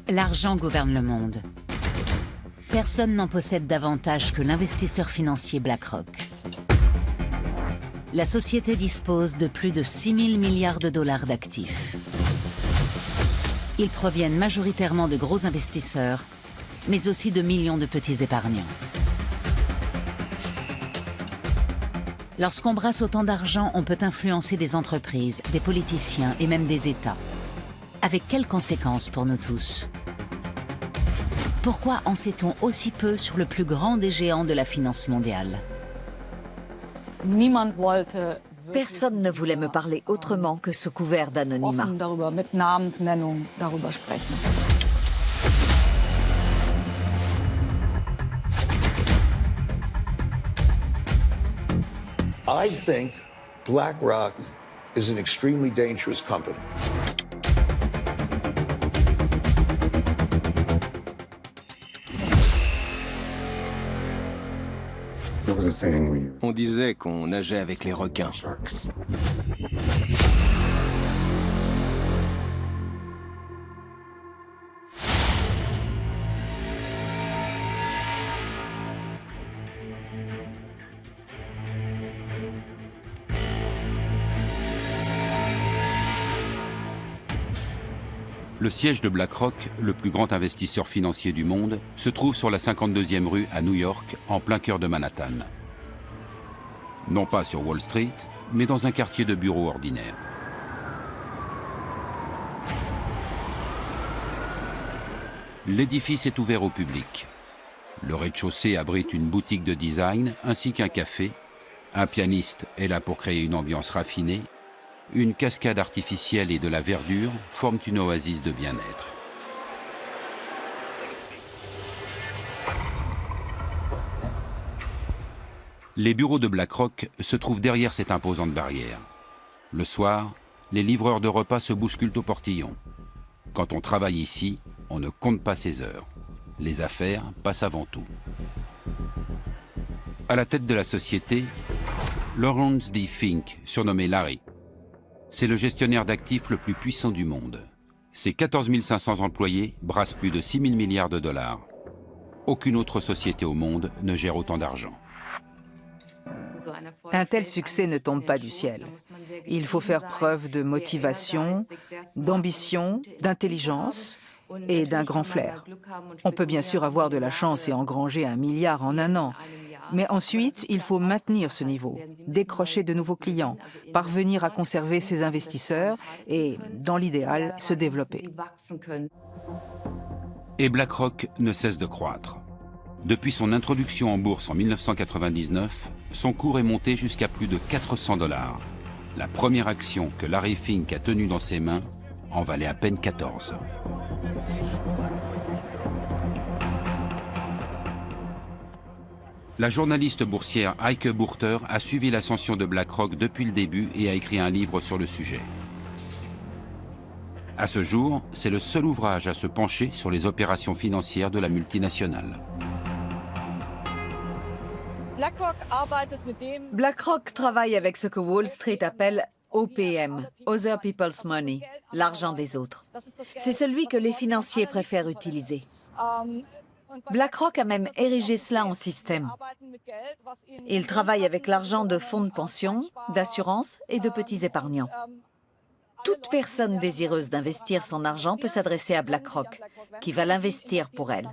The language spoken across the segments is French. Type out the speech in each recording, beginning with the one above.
L'argent gouverne le monde. Personne n'en possède davantage que l'investisseur financier BlackRock. La société dispose de plus de 6 000 milliards de dollars d'actifs. Ils proviennent majoritairement de gros investisseurs, mais aussi de millions de petits épargnants. Lorsqu'on brasse autant d'argent, on peut influencer des entreprises, des politiciens et même des États. Avec quelles conséquences pour nous tous? Pourquoi en sait-on aussi peu sur le plus grand des géants de la finance mondiale? Personne ne voulait me parler autrement que sous couvert d'anonymat. I think BlackRock is an extremely dangerous company. On disait qu'on nageait avec les requins. Le siège de BlackRock, le plus grand investisseur financier du monde, se trouve sur la 52e rue à New York, en plein cœur de Manhattan. Non pas sur Wall Street, mais dans un quartier de bureaux ordinaire. L'édifice est ouvert au public. Le rez-de-chaussée abrite une boutique de design ainsi qu'un café. Un pianiste est là pour créer une ambiance raffinée. Une cascade artificielle et de la verdure forment une oasis de bien-être. Les bureaux de BlackRock se trouvent derrière cette imposante barrière. Le soir, les livreurs de repas se bousculent au portillon. Quand on travaille ici, on ne compte pas ses heures. Les affaires passent avant tout. À la tête de la société, Lawrence D. Fink, surnommé Larry. C'est le gestionnaire d'actifs le plus puissant du monde. Ses 14 500 employés brassent plus de 6 000 milliards de dollars. Aucune autre société au monde ne gère autant d'argent. Un tel succès ne tombe pas du ciel. Il faut faire preuve de motivation, d'ambition, d'intelligence et d'un grand flair. On peut bien sûr avoir de la chance et engranger 1 milliard en un an. Mais ensuite, il faut maintenir ce niveau, décrocher de nouveaux clients, parvenir à conserver ses investisseurs et, dans l'idéal, se développer. Et BlackRock ne cesse de croître. Depuis son introduction en bourse en 1999, son cours est monté jusqu'à plus de 400 $. La première action que Larry Fink a tenue dans ses mains en valait à peine 14. La journaliste boursière Heike Burter a suivi l'ascension de BlackRock depuis le début et a écrit un livre sur le sujet. À ce jour, c'est le seul ouvrage à se pencher sur les opérations financières de la multinationale. BlackRock travaille avec ce que Wall Street appelle OPM, Other People's Money, l'argent des autres. C'est celui que les financiers préfèrent utiliser. BlackRock a même érigé cela en système. Il travaille avec l'argent de fonds de pension, d'assurance et de petits épargnants. Toute personne désireuse d'investir son argent peut s'adresser à BlackRock, qui va l'investir pour elle.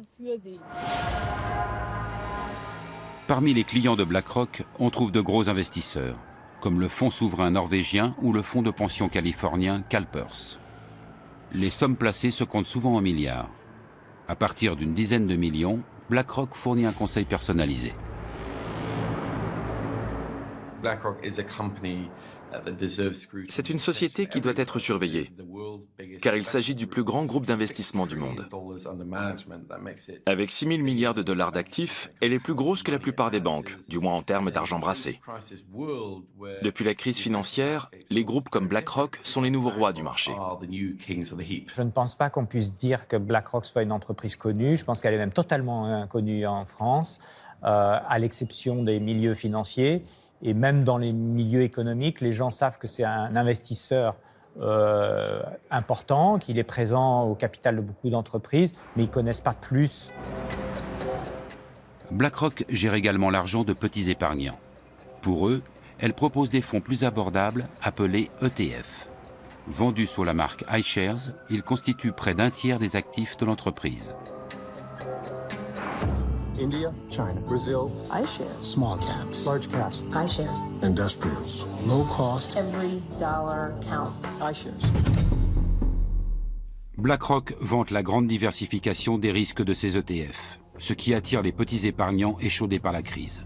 Parmi les clients de BlackRock, on trouve de gros investisseurs, comme le fonds souverain norvégien ou le fonds de pension californien CalPERS. Les sommes placées se comptent souvent en milliards. À partir d'une dizaine de millions, BlackRock fournit un conseil personnalisé. C'est une société qui doit être surveillée, car il s'agit du plus grand groupe d'investissement du monde. Avec 6 000 milliards de dollars d'actifs, elle est plus grosse que la plupart des banques, du moins en termes d'argent brassé. Depuis la crise financière, les groupes comme BlackRock sont les nouveaux rois du marché. Je ne pense pas qu'on puisse dire que BlackRock soit une entreprise connue. Je pense qu'elle est même totalement inconnue en France, à l'exception des milieux financiers. Et même dans les milieux économiques, les gens savent que c'est un investisseur important, qu'il est présent au capital de beaucoup d'entreprises, mais ils ne connaissent pas plus. BlackRock gère également l'argent de petits épargnants. Pour eux, elle propose des fonds plus abordables appelés ETF. Vendus sous la marque iShares, ils constituent près d'un tiers des actifs de l'entreprise. India, China, Brazil, iShares, small caps, large caps, iShares, industrials, low cost. Every dollar counts. iShares. BlackRock vante la grande diversification des risques de ses ETF, ce qui attire les petits épargnants échaudés par la crise.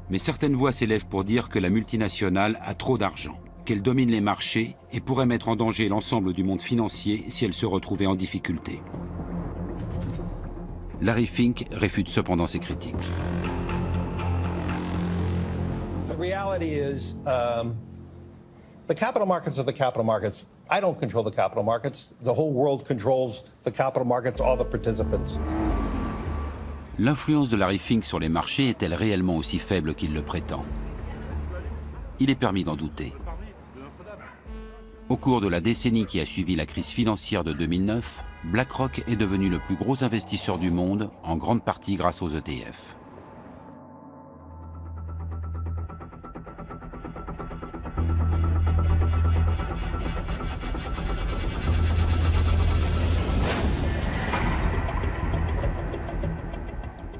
Mais certaines voix s'élèvent pour dire que la multinationale a trop d'argent, qu'elle domine les marchés et pourrait mettre en danger l'ensemble du monde financier si elle se retrouvait en difficulté. Larry Fink réfute cependant ces critiques. The reality is, the capital markets are the capital markets. I don't control the capital markets. The whole world controls the capital markets, all the participants. L'influence de Larry Fink sur les marchés est-elle réellement aussi faible qu'il le prétend? Il est permis d'en douter. Au cours de la décennie qui a suivi la crise financière de 2009, BlackRock est devenu le plus gros investisseur du monde, en grande partie grâce aux ETF.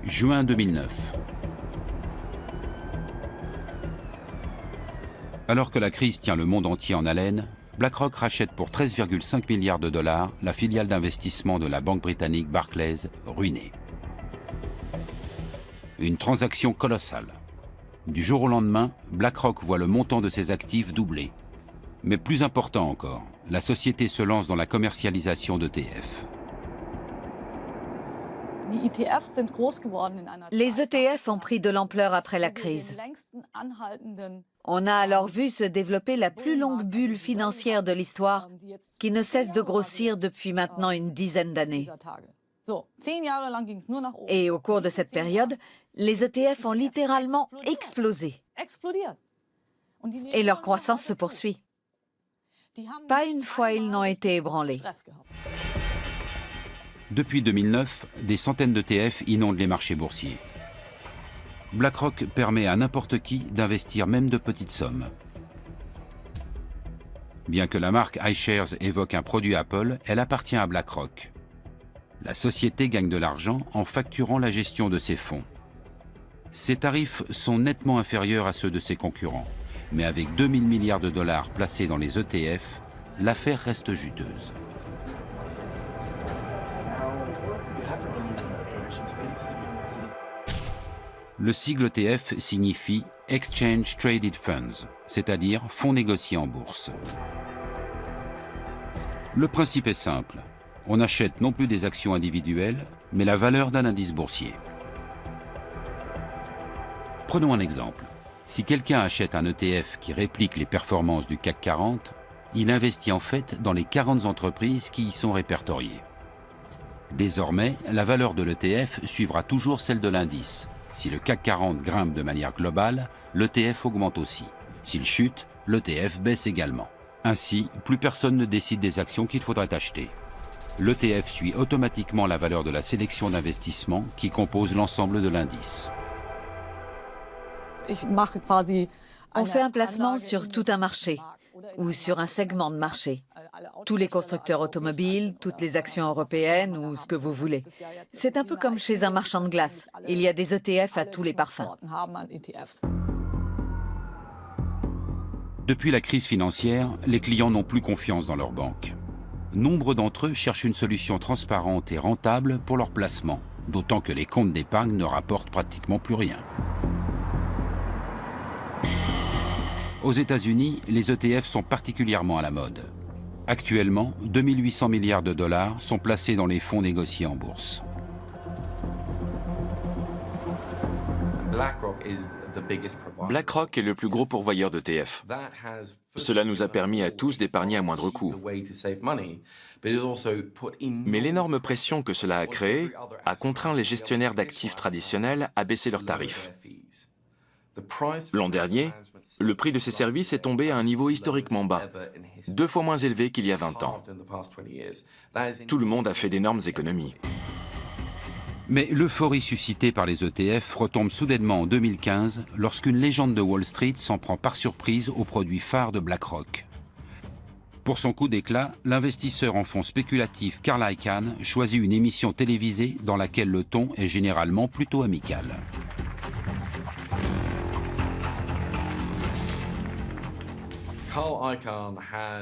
Juin 2009. Alors que la crise tient le monde entier en haleine, BlackRock rachète pour 13,5 milliards de dollars la filiale d'investissement de la banque britannique Barclays, ruinée. Une transaction colossale. Du jour au lendemain, BlackRock voit le montant de ses actifs doubler. Mais plus important encore, la société se lance dans la commercialisation d'ETF. Les ETF ont pris de l'ampleur après la crise. On a alors vu se développer la plus longue bulle financière de l'histoire, qui ne cesse de grossir depuis maintenant une dizaine d'années. Et au cours de cette période, les ETF ont littéralement explosé. Et leur croissance se poursuit. Pas une fois ils n'ont été ébranlés. Depuis 2009, des centaines d'ETF inondent les marchés boursiers. BlackRock permet à n'importe qui d'investir même de petites sommes. Bien que la marque iShares évoque un produit Apple, elle appartient à BlackRock. La société gagne de l'argent en facturant la gestion de ses fonds. Ses tarifs sont nettement inférieurs à ceux de ses concurrents, mais avec 2000 milliards de dollars placés dans les ETF, l'affaire reste juteuse. Le sigle ETF signifie Exchange Traded Funds, c'est-à-dire fonds négociés en bourse. Le principe est simple. On achète non plus des actions individuelles, mais la valeur d'un indice boursier. Prenons un exemple. Si quelqu'un achète un ETF qui réplique les performances du CAC 40, il investit en fait dans les 40 entreprises qui y sont répertoriées. Désormais, la valeur de l'ETF suivra toujours celle de l'indice. Si le CAC 40 grimpe de manière globale, l'ETF augmente aussi. S'il chute, l'ETF baisse également. Ainsi, plus personne ne décide des actions qu'il faudrait acheter. L'ETF suit automatiquement la valeur de la sélection d'investissement qui compose l'ensemble de l'indice. On fait un placement sur tout un marché ou sur un segment de marché. Tous les constructeurs automobiles, toutes les actions européennes ou ce que vous voulez. C'est un peu comme chez un marchand de glace. Il y a des ETF à tous les parfums. Depuis la crise financière, les clients n'ont plus confiance dans leurs banques. Nombre d'entre eux cherchent une solution transparente et rentable pour leur placement, d'autant que les comptes d'épargne ne rapportent pratiquement plus rien. Aux États-Unis, les ETF sont particulièrement à la mode. Actuellement, 2800 milliards de dollars sont placés dans les fonds négociés en bourse. BlackRock est le plus gros pourvoyeur d'ETF. Cela nous a permis à tous d'épargner à moindre coût. Mais l'énorme pression que cela a créée a contraint les gestionnaires d'actifs traditionnels à baisser leurs tarifs. L'an dernier, le prix de ces services est tombé à un niveau historiquement bas, 2 fois moins élevé qu'il y a 20 ans. Tout le monde a fait d'énormes économies. Mais l'euphorie suscitée par les ETF retombe soudainement en 2015 lorsqu'une légende de Wall Street s'en prend par surprise au produit phare de BlackRock. Pour son coup d'éclat, l'investisseur en fonds spéculatif Carl Icahn choisit une émission télévisée dans laquelle le ton est généralement plutôt amical.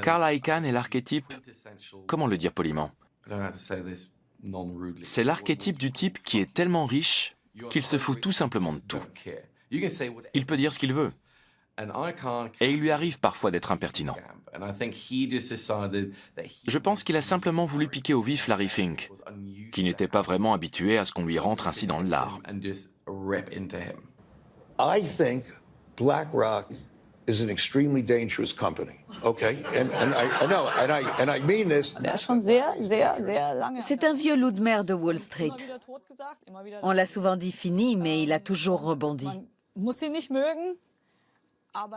Carl Icahn est l'archétype, comment le dire poliment? C'est l'archétype du type qui est tellement riche qu'il se fout tout simplement de tout. Il peut dire ce qu'il veut. Et il lui arrive parfois d'être impertinent. Je pense qu'il a simplement voulu piquer au vif Larry Fink, qui n'était pas vraiment habitué à ce qu'on lui rentre ainsi dans le lard. I think BlackRock is an extremely dangerous company. Okay, and I mean this. C'est un vieux loup de mer de Wall Street. On l'a souvent dit fini, mais il a toujours rebondi.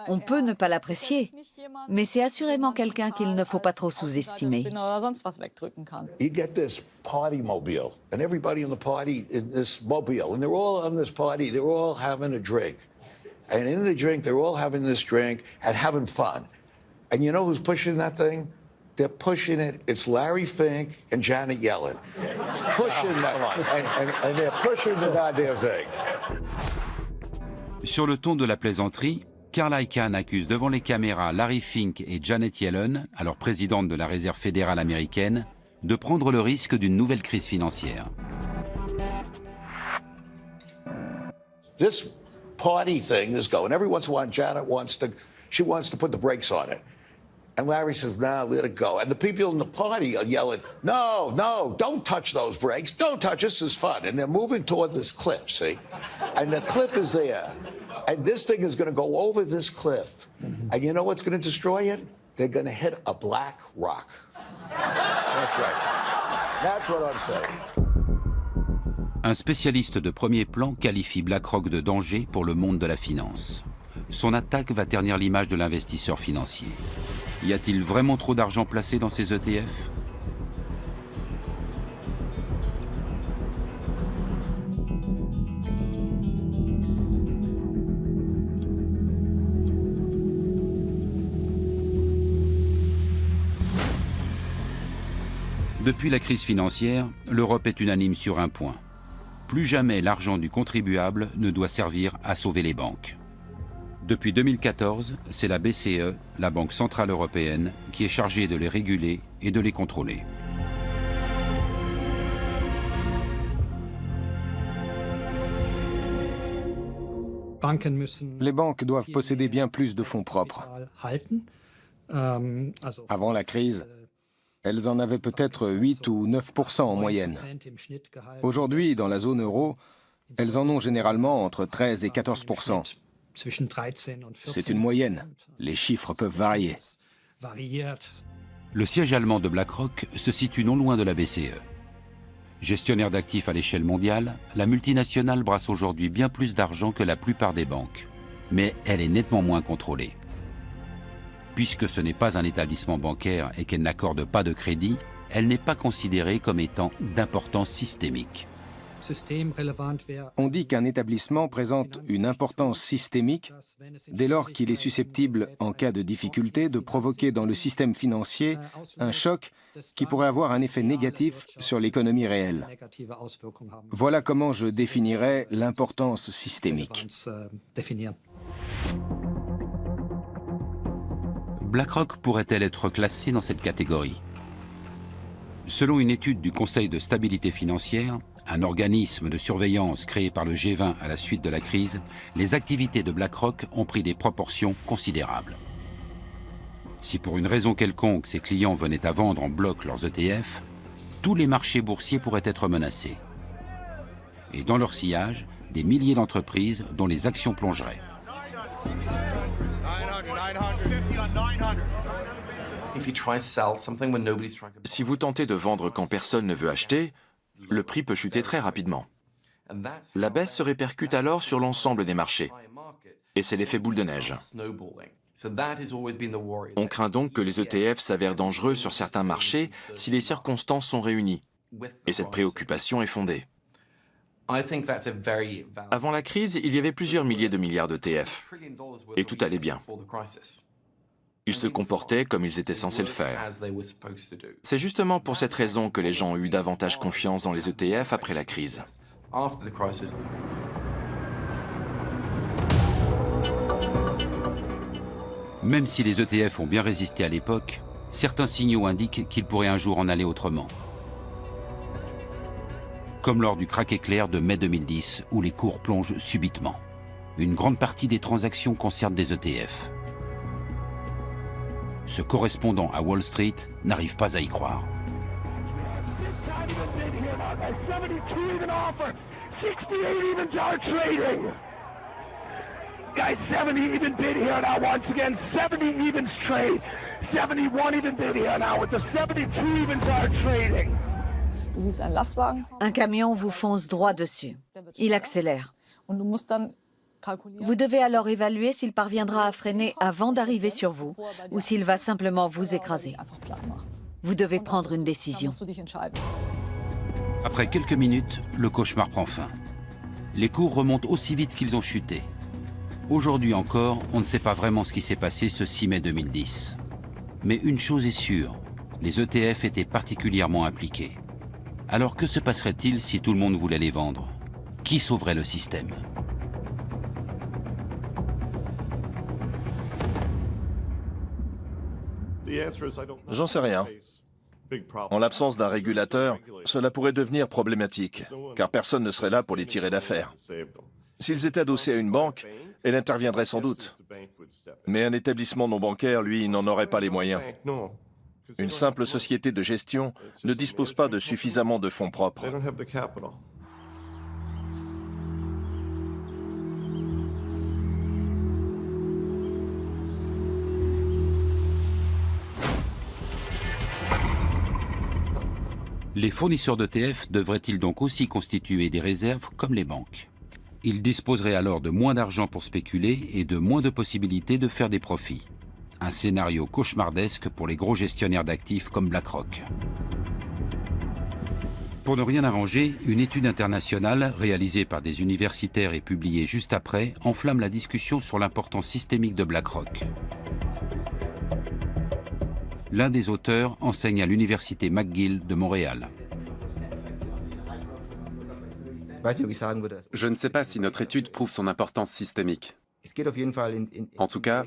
On peut ne pas l'apprécier, mais c'est assurément quelqu'un qu'il ne faut pas trop sous-estimer. You get this party mobile, and everybody in the party in this mobile, and they're all on this party, they're all having a drink. And in the drink, they're all having this drink and having fun. And you know who's pushing that thing? They're pushing it. It's Larry Fink and Janet Yellen. Pushing that, and they're pushing the goddamn thing. Sur le ton de la plaisanterie, Carl Icahn accuse devant les caméras Larry Fink et Janet Yellen, alors présidente de la Réserve fédérale américaine, de prendre le risque d'une nouvelle crise financière. This party thing is going. Every once in a while, Janet wants to put the brakes on it. And Larry says, nah, let it go. And the people in the party are yelling, no, no, don't touch those brakes. Don't touch, this is fun. And they're moving toward this cliff, see? And the cliff is there. And this thing is going to go over this cliff. And you know what's going to destroy it? They're going to hit a black rock. That's right. That's what I'm saying. Un spécialiste de premier plan qualifie BlackRock de danger pour le monde de la finance. Son attaque va ternir l'image de l'investisseur financier. Y a-t-il vraiment trop d'argent placé dans ces ETF ? Depuis la crise financière, l'Europe est unanime sur un point. Plus jamais l'argent du contribuable ne doit servir à sauver les banques. Depuis 2014, c'est la BCE, la Banque centrale européenne, qui est chargée de les réguler et de les contrôler. Les banques doivent posséder bien plus de fonds propres. Avant la crise, elles en avaient peut-être 8 ou 9% en moyenne. Aujourd'hui, dans la zone euro, elles en ont généralement entre 13 et 14%. C'est une moyenne. Les chiffres peuvent varier. Le siège allemand de BlackRock se situe non loin de la BCE. Gestionnaire d'actifs à l'échelle mondiale, la multinationale brasse aujourd'hui bien plus d'argent que la plupart des banques. Mais elle est nettement moins contrôlée. Puisque ce n'est pas un établissement bancaire et qu'elle n'accorde pas de crédit, elle n'est pas considérée comme étant d'importance systémique. On dit qu'un établissement présente une importance systémique dès lors qu'il est susceptible, en cas de difficulté, de provoquer dans le système financier un choc qui pourrait avoir un effet négatif sur l'économie réelle. Voilà comment je définirais l'importance systémique. BlackRock pourrait-elle être classée dans cette catégorie? Selon une étude du Conseil de stabilité financière, un organisme de surveillance créé par le G20 à la suite de la crise, les activités de BlackRock ont pris des proportions considérables. Si pour une raison quelconque ses clients venaient à vendre en bloc leurs ETF, tous les marchés boursiers pourraient être menacés. Et dans leur sillage, des milliers d'entreprises dont les actions plongeraient. Si vous tentez de vendre quand personne ne veut acheter, le prix peut chuter très rapidement. La baisse se répercute alors sur l'ensemble des marchés. Et c'est l'effet boule de neige. On craint donc que les ETF s'avèrent dangereux sur certains marchés si les circonstances sont réunies. Et cette préoccupation est fondée. Avant la crise, il y avait plusieurs milliers de milliards d'ETF. Et tout allait bien. Ils se comportaient comme ils étaient censés le faire. C'est justement pour cette raison que les gens ont eu davantage confiance dans les ETF après la crise. Même si les ETF ont bien résisté à l'époque, certains signaux indiquent qu'ils pourraient un jour en aller autrement. Comme lors du krach éclair de mai 2010, où les cours plongent subitement. Une grande partie des transactions concernent des ETF. Ce correspondant à Wall Street n'arrive pas à y croire. Guys, 70 even bid here now once again. 70 evens trade. 71 even bid here now with the 72 evens are trading. Un camion vous fonce droit dessus. Il accélère. Vous devez alors évaluer s'il parviendra à freiner avant d'arriver sur vous ou s'il va simplement vous écraser. Vous devez prendre une décision. Après quelques minutes, le cauchemar prend fin. Les cours remontent aussi vite qu'ils ont chuté. Aujourd'hui encore, on ne sait pas vraiment ce qui s'est passé ce 6 mai 2010. Mais une chose est sûre, les ETF étaient particulièrement impliqués. Alors que se passerait-il si tout le monde voulait les vendre? Qui sauverait le système? J'en sais rien. En l'absence d'un régulateur, cela pourrait devenir problématique, car personne ne serait là pour les tirer d'affaire. S'ils étaient adossés à une banque, elle interviendrait sans doute. Mais un établissement non bancaire, lui, n'en aurait pas les moyens. Une simple société de gestion ne dispose pas de suffisamment de fonds propres. Les fournisseurs d'ETF devraient-ils donc aussi constituer des réserves comme les banques? Ils disposeraient alors de moins d'argent pour spéculer et de moins de possibilités de faire des profits. Un scénario cauchemardesque pour les gros gestionnaires d'actifs comme BlackRock. Pour ne rien arranger, une étude internationale réalisée par des universitaires et publiée juste après enflamme la discussion sur l'importance systémique de BlackRock. L'un des auteurs enseigne à l'université McGill de Montréal. Je ne sais pas si notre étude prouve son importance systémique. En tout cas,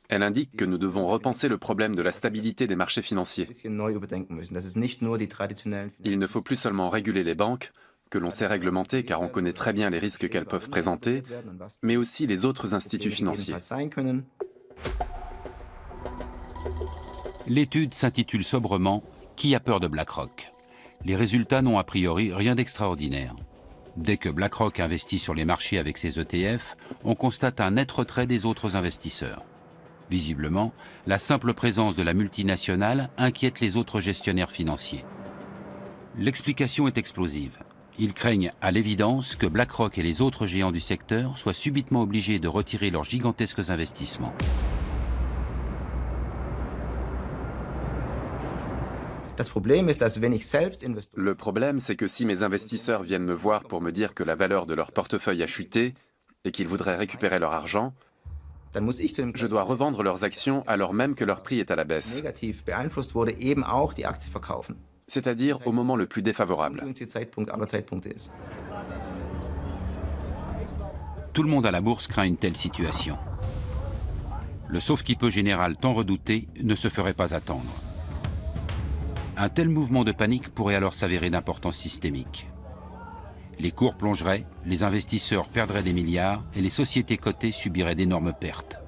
elle indique que nous devons repenser le problème de la stabilité des marchés financiers. Il ne faut plus seulement réguler les banques, que l'on sait réglementer car on connaît très bien les risques qu'elles peuvent présenter, mais aussi les autres instituts financiers. L'étude s'intitule sobrement « Qui a peur de BlackRock ?» Les résultats n'ont a priori rien d'extraordinaire. Dès que BlackRock investit sur les marchés avec ses ETF, on constate un net retrait des autres investisseurs. Visiblement, la simple présence de la multinationale inquiète les autres gestionnaires financiers. L'explication est explosive. Ils craignent à l'évidence que BlackRock et les autres géants du secteur soient subitement obligés de retirer leurs gigantesques investissements. Le problème, c'est que si mes investisseurs viennent me voir pour me dire que la valeur de leur portefeuille a chuté et qu'ils voudraient récupérer leur argent, je dois revendre leurs actions alors même que leur prix est à la baisse. C'est-à-dire au moment le plus défavorable. Tout le monde à la bourse craint une telle situation. Le sauve-qui-peut général tant redouté ne se ferait pas attendre. Un tel mouvement de panique pourrait alors s'avérer d'importance systémique. Les cours plongeraient, les investisseurs perdraient des milliards et les sociétés cotées subiraient d'énormes pertes.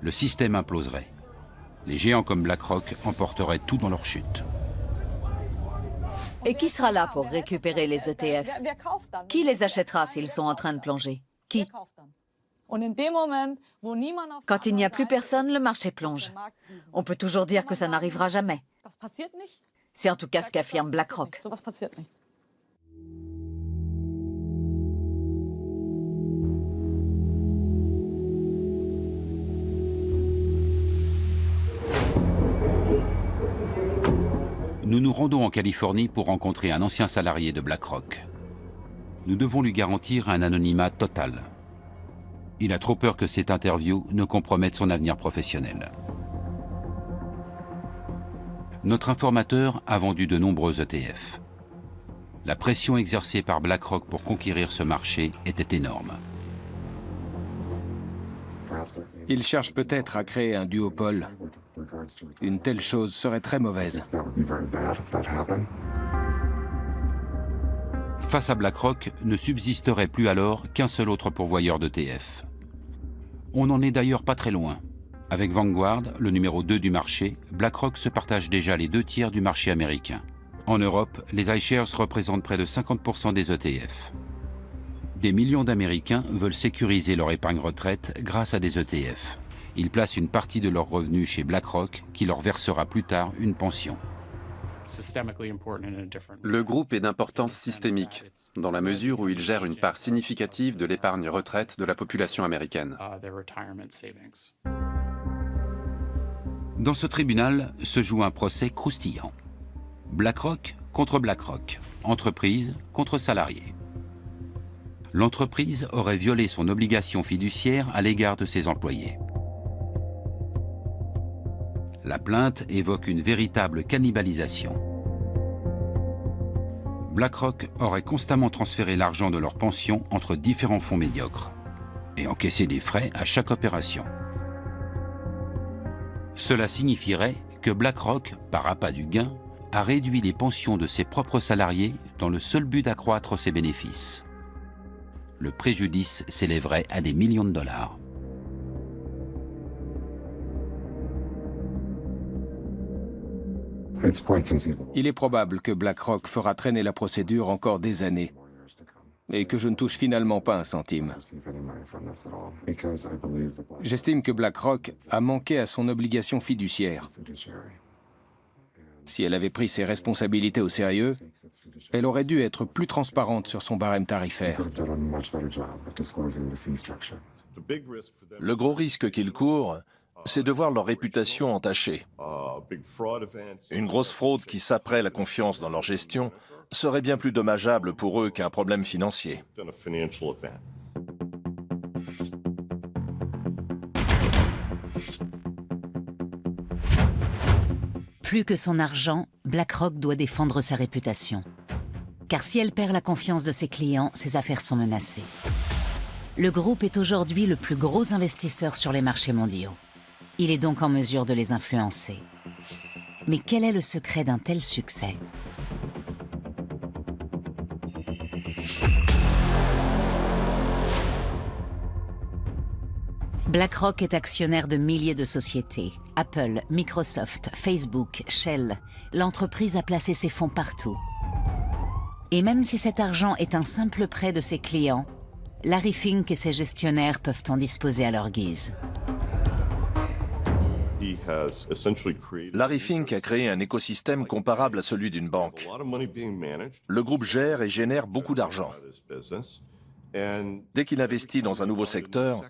Le système imploserait. Les géants comme BlackRock emporteraient tout dans leur chute. Et qui sera là pour récupérer les ETF? Qui les achètera s'ils sont en train de plonger? Qui? Quand il n'y a plus personne, le marché plonge. On peut toujours dire que ça n'arrivera jamais. C'est en tout cas ce qu'affirme BlackRock. nous nous rendons en Californie pour rencontrer un ancien salarié de BlackRock. Nous devons lui garantir un anonymat total. Il a trop peur que cette interview ne compromette son avenir professionnel. Notre informateur a vendu de nombreux ETF. La pression exercée par BlackRock pour conquérir ce marché était énorme. Il cherche peut-être à créer un duopole. Une telle chose serait très mauvaise. Face à BlackRock, ne subsisterait plus alors qu'un seul autre pourvoyeur d'ETF. On n'en est d'ailleurs pas très loin. Avec Vanguard, le numéro 2 du marché, BlackRock se partage déjà les 2/3 du marché américain. En Europe, les iShares représentent près de 50% des ETF. Des millions d'Américains veulent sécuriser leur épargne retraite grâce à des ETF. Ils placent une partie de leurs revenus chez BlackRock qui leur versera plus tard une pension. Le groupe est d'importance systémique, dans la mesure où il gère une part significative de l'épargne retraite de la population américaine. Dans ce tribunal se joue un procès croustillant. BlackRock contre BlackRock, entreprise contre salarié. L'entreprise aurait violé son obligation fiduciaire à l'égard de ses employés. La plainte évoque une véritable cannibalisation. BlackRock aurait constamment transféré l'argent de leur pension entre différents fonds médiocres et encaissé des frais à chaque opération. Cela signifierait que BlackRock, par appât du gain, a réduit les pensions de ses propres salariés dans le seul but d'accroître ses bénéfices. Le préjudice s'élèverait à des millions de dollars. Il est probable que BlackRock fera traîner la procédure encore des années et que je ne touche finalement pas un centime. J'estime que BlackRock a manqué à son obligation fiduciaire. Si elle avait pris ses responsabilités au sérieux, elle aurait dû être plus transparente sur son barème tarifaire. Le gros risque qu'ils courent, c'est de voir leur réputation entachée. Une grosse fraude qui saperait la confiance dans leur gestion serait bien plus dommageable pour eux qu'un problème financier. Plus que son argent, BlackRock doit défendre sa réputation. Car si elle perd la confiance de ses clients, ses affaires sont menacées. Le groupe est aujourd'hui le plus gros investisseur sur les marchés mondiaux. Il est donc en mesure de les influencer. Mais quel est le secret d'un tel succès ? BlackRock est actionnaire de milliers de sociétés. Apple, Microsoft, Facebook, Shell. L'entreprise a placé ses fonds partout. Et même si cet argent est un simple prêt de ses clients, Larry Fink et ses gestionnaires peuvent en disposer à leur guise. Larry Fink a créé un écosystème comparable à celui d'une banque. Le groupe gère et génère beaucoup d'argent. Dès qu'il investit dans un nouveau secteur,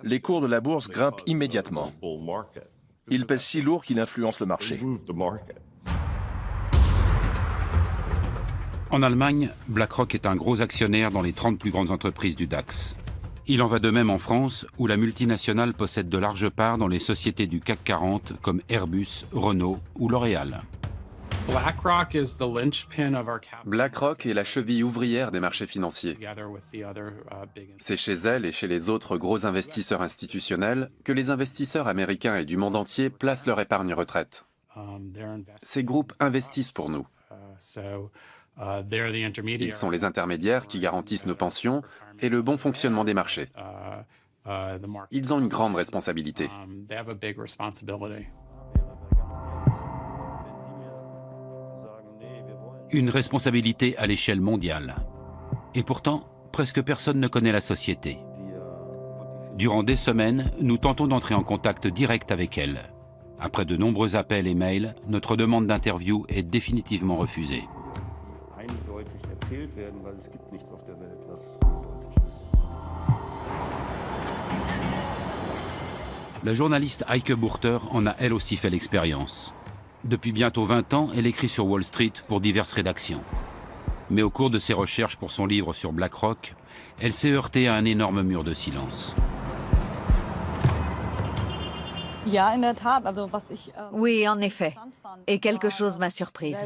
les cours de la bourse grimpent immédiatement. Il pèse si lourd qu'il influence le marché. En Allemagne, BlackRock est un gros actionnaire dans les 30 plus grandes entreprises du DAX. Il en va de même en France, où la multinationale possède de larges parts dans les sociétés du CAC 40 comme Airbus, Renault ou L'Oréal. BlackRock est la cheville ouvrière des marchés financiers. C'est chez elle et chez les autres gros investisseurs institutionnels que les investisseurs américains et du monde entier placent leur épargne retraite. Ces groupes investissent pour nous. Ils sont les intermédiaires qui garantissent nos pensions et le bon fonctionnement des marchés. Ils ont une grande responsabilité. Une responsabilité à l'échelle mondiale. Et pourtant, presque personne ne connaît la société. Durant des semaines, nous tentons d'entrer en contact direct avec elle. Après de nombreux appels et mails, notre demande d'interview est définitivement refusée. La journaliste Heike Burter en a elle aussi fait l'expérience. Depuis bientôt 20 ans, elle écrit sur Wall Street pour diverses rédactions. Mais au cours de ses recherches pour son livre sur BlackRock, elle s'est heurtée à un énorme mur de silence. Oui, en effet. Et quelque chose m'a surprise.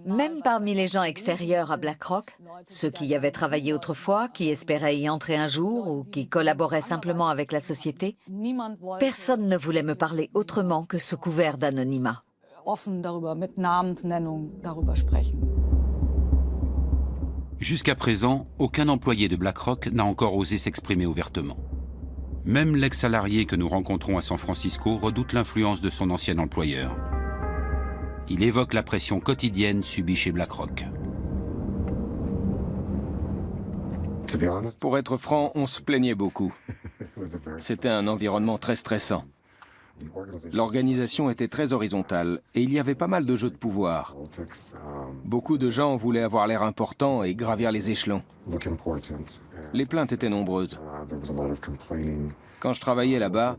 Même parmi les gens extérieurs à BlackRock, ceux qui y avaient travaillé autrefois, qui espéraient y entrer un jour ou qui collaboraient simplement avec la société, personne ne voulait me parler autrement que sous couvert d'anonymat. Jusqu'à présent, aucun employé de BlackRock n'a encore osé s'exprimer ouvertement. Même l'ex-salarié que nous rencontrons à San Francisco redoute l'influence de son ancien employeur. Il évoque la pression quotidienne subie chez BlackRock. Pour être franc, on se plaignait beaucoup. C'était un environnement très stressant. L'organisation était très horizontale et il y avait pas mal de jeux de pouvoir. Beaucoup de gens voulaient avoir l'air important et gravir les échelons. Les plaintes étaient nombreuses. Quand je travaillais là-bas,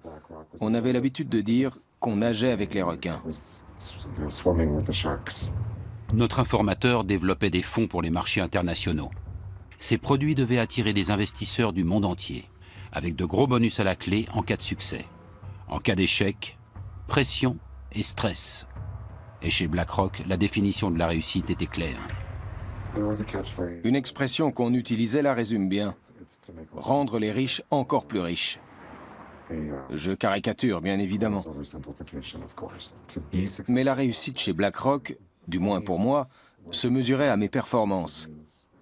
on avait l'habitude de dire qu'on nageait avec les requins. Notre informateur développait des fonds pour les marchés internationaux. Ces produits devaient attirer des investisseurs du monde entier, avec de gros bonus à la clé en cas de succès. En cas d'échec, pression et stress. Et chez BlackRock, la définition de la réussite était claire. Une expression qu'on utilisait la résume bien. Rendre les riches encore plus riches. Je caricature, bien évidemment. Mais la réussite chez BlackRock, du moins pour moi, se mesurait à mes performances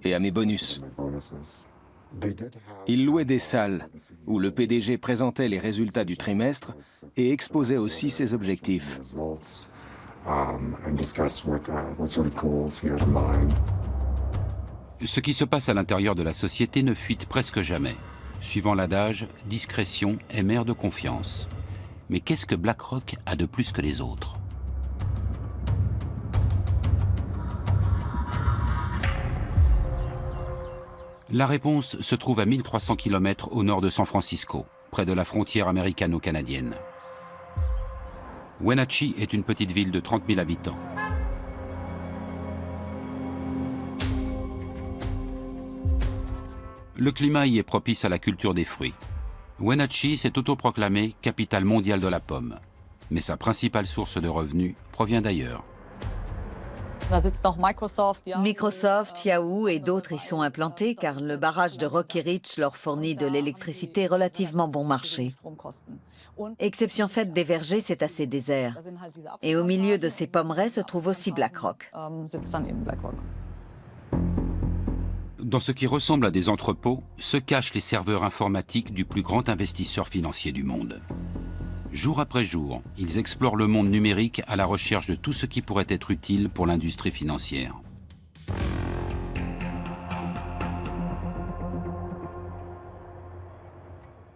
et à mes bonus. Ils louaient des salles où le PDG présentait les résultats du trimestre et exposait aussi ses objectifs. Ce qui se passe à l'intérieur de la société ne fuite presque jamais. Suivant l'adage, discrétion est mère de confiance. Mais qu'est-ce que BlackRock a de plus que les autres ? La réponse se trouve à 1300 km au nord de San Francisco, près de la frontière américano-canadienne. Wenatchee est une petite ville de 30 000 habitants. Le climat y est propice à la culture des fruits. Wenatchee s'est autoproclamée capitale mondiale de la pomme. Mais sa principale source de revenus provient d'ailleurs. Microsoft, Yahoo et d'autres y sont implantés car le barrage de Rocky Ridge leur fournit de l'électricité relativement bon marché. Exception faite des vergers, c'est assez désert. Et au milieu de ces pommeraies se trouve aussi BlackRock. Dans ce qui ressemble à des entrepôts, se cachent les serveurs informatiques du plus grand investisseur financier du monde. Jour après jour, ils explorent le monde numérique à la recherche de tout ce qui pourrait être utile pour l'industrie financière.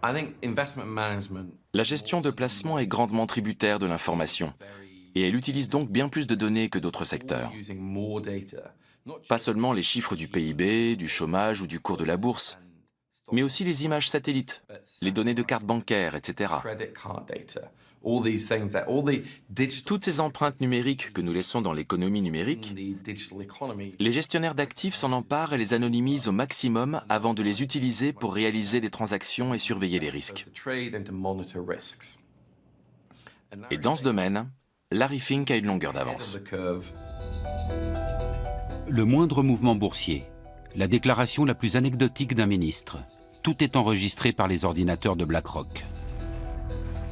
La gestion de placement est grandement tributaire de l'information et elle utilise donc bien plus de données que d'autres secteurs. Pas seulement les chiffres du PIB, du chômage ou du cours de la bourse, mais aussi les images satellites, les données de cartes bancaires, etc. Toutes ces empreintes numériques que nous laissons dans l'économie numérique, les gestionnaires d'actifs s'en emparent et les anonymisent au maximum avant de les utiliser pour réaliser des transactions et surveiller les risques. Et dans ce domaine, Larry Fink a une longueur d'avance. Le moindre mouvement boursier, la déclaration la plus anecdotique d'un ministre, tout est enregistré par les ordinateurs de BlackRock.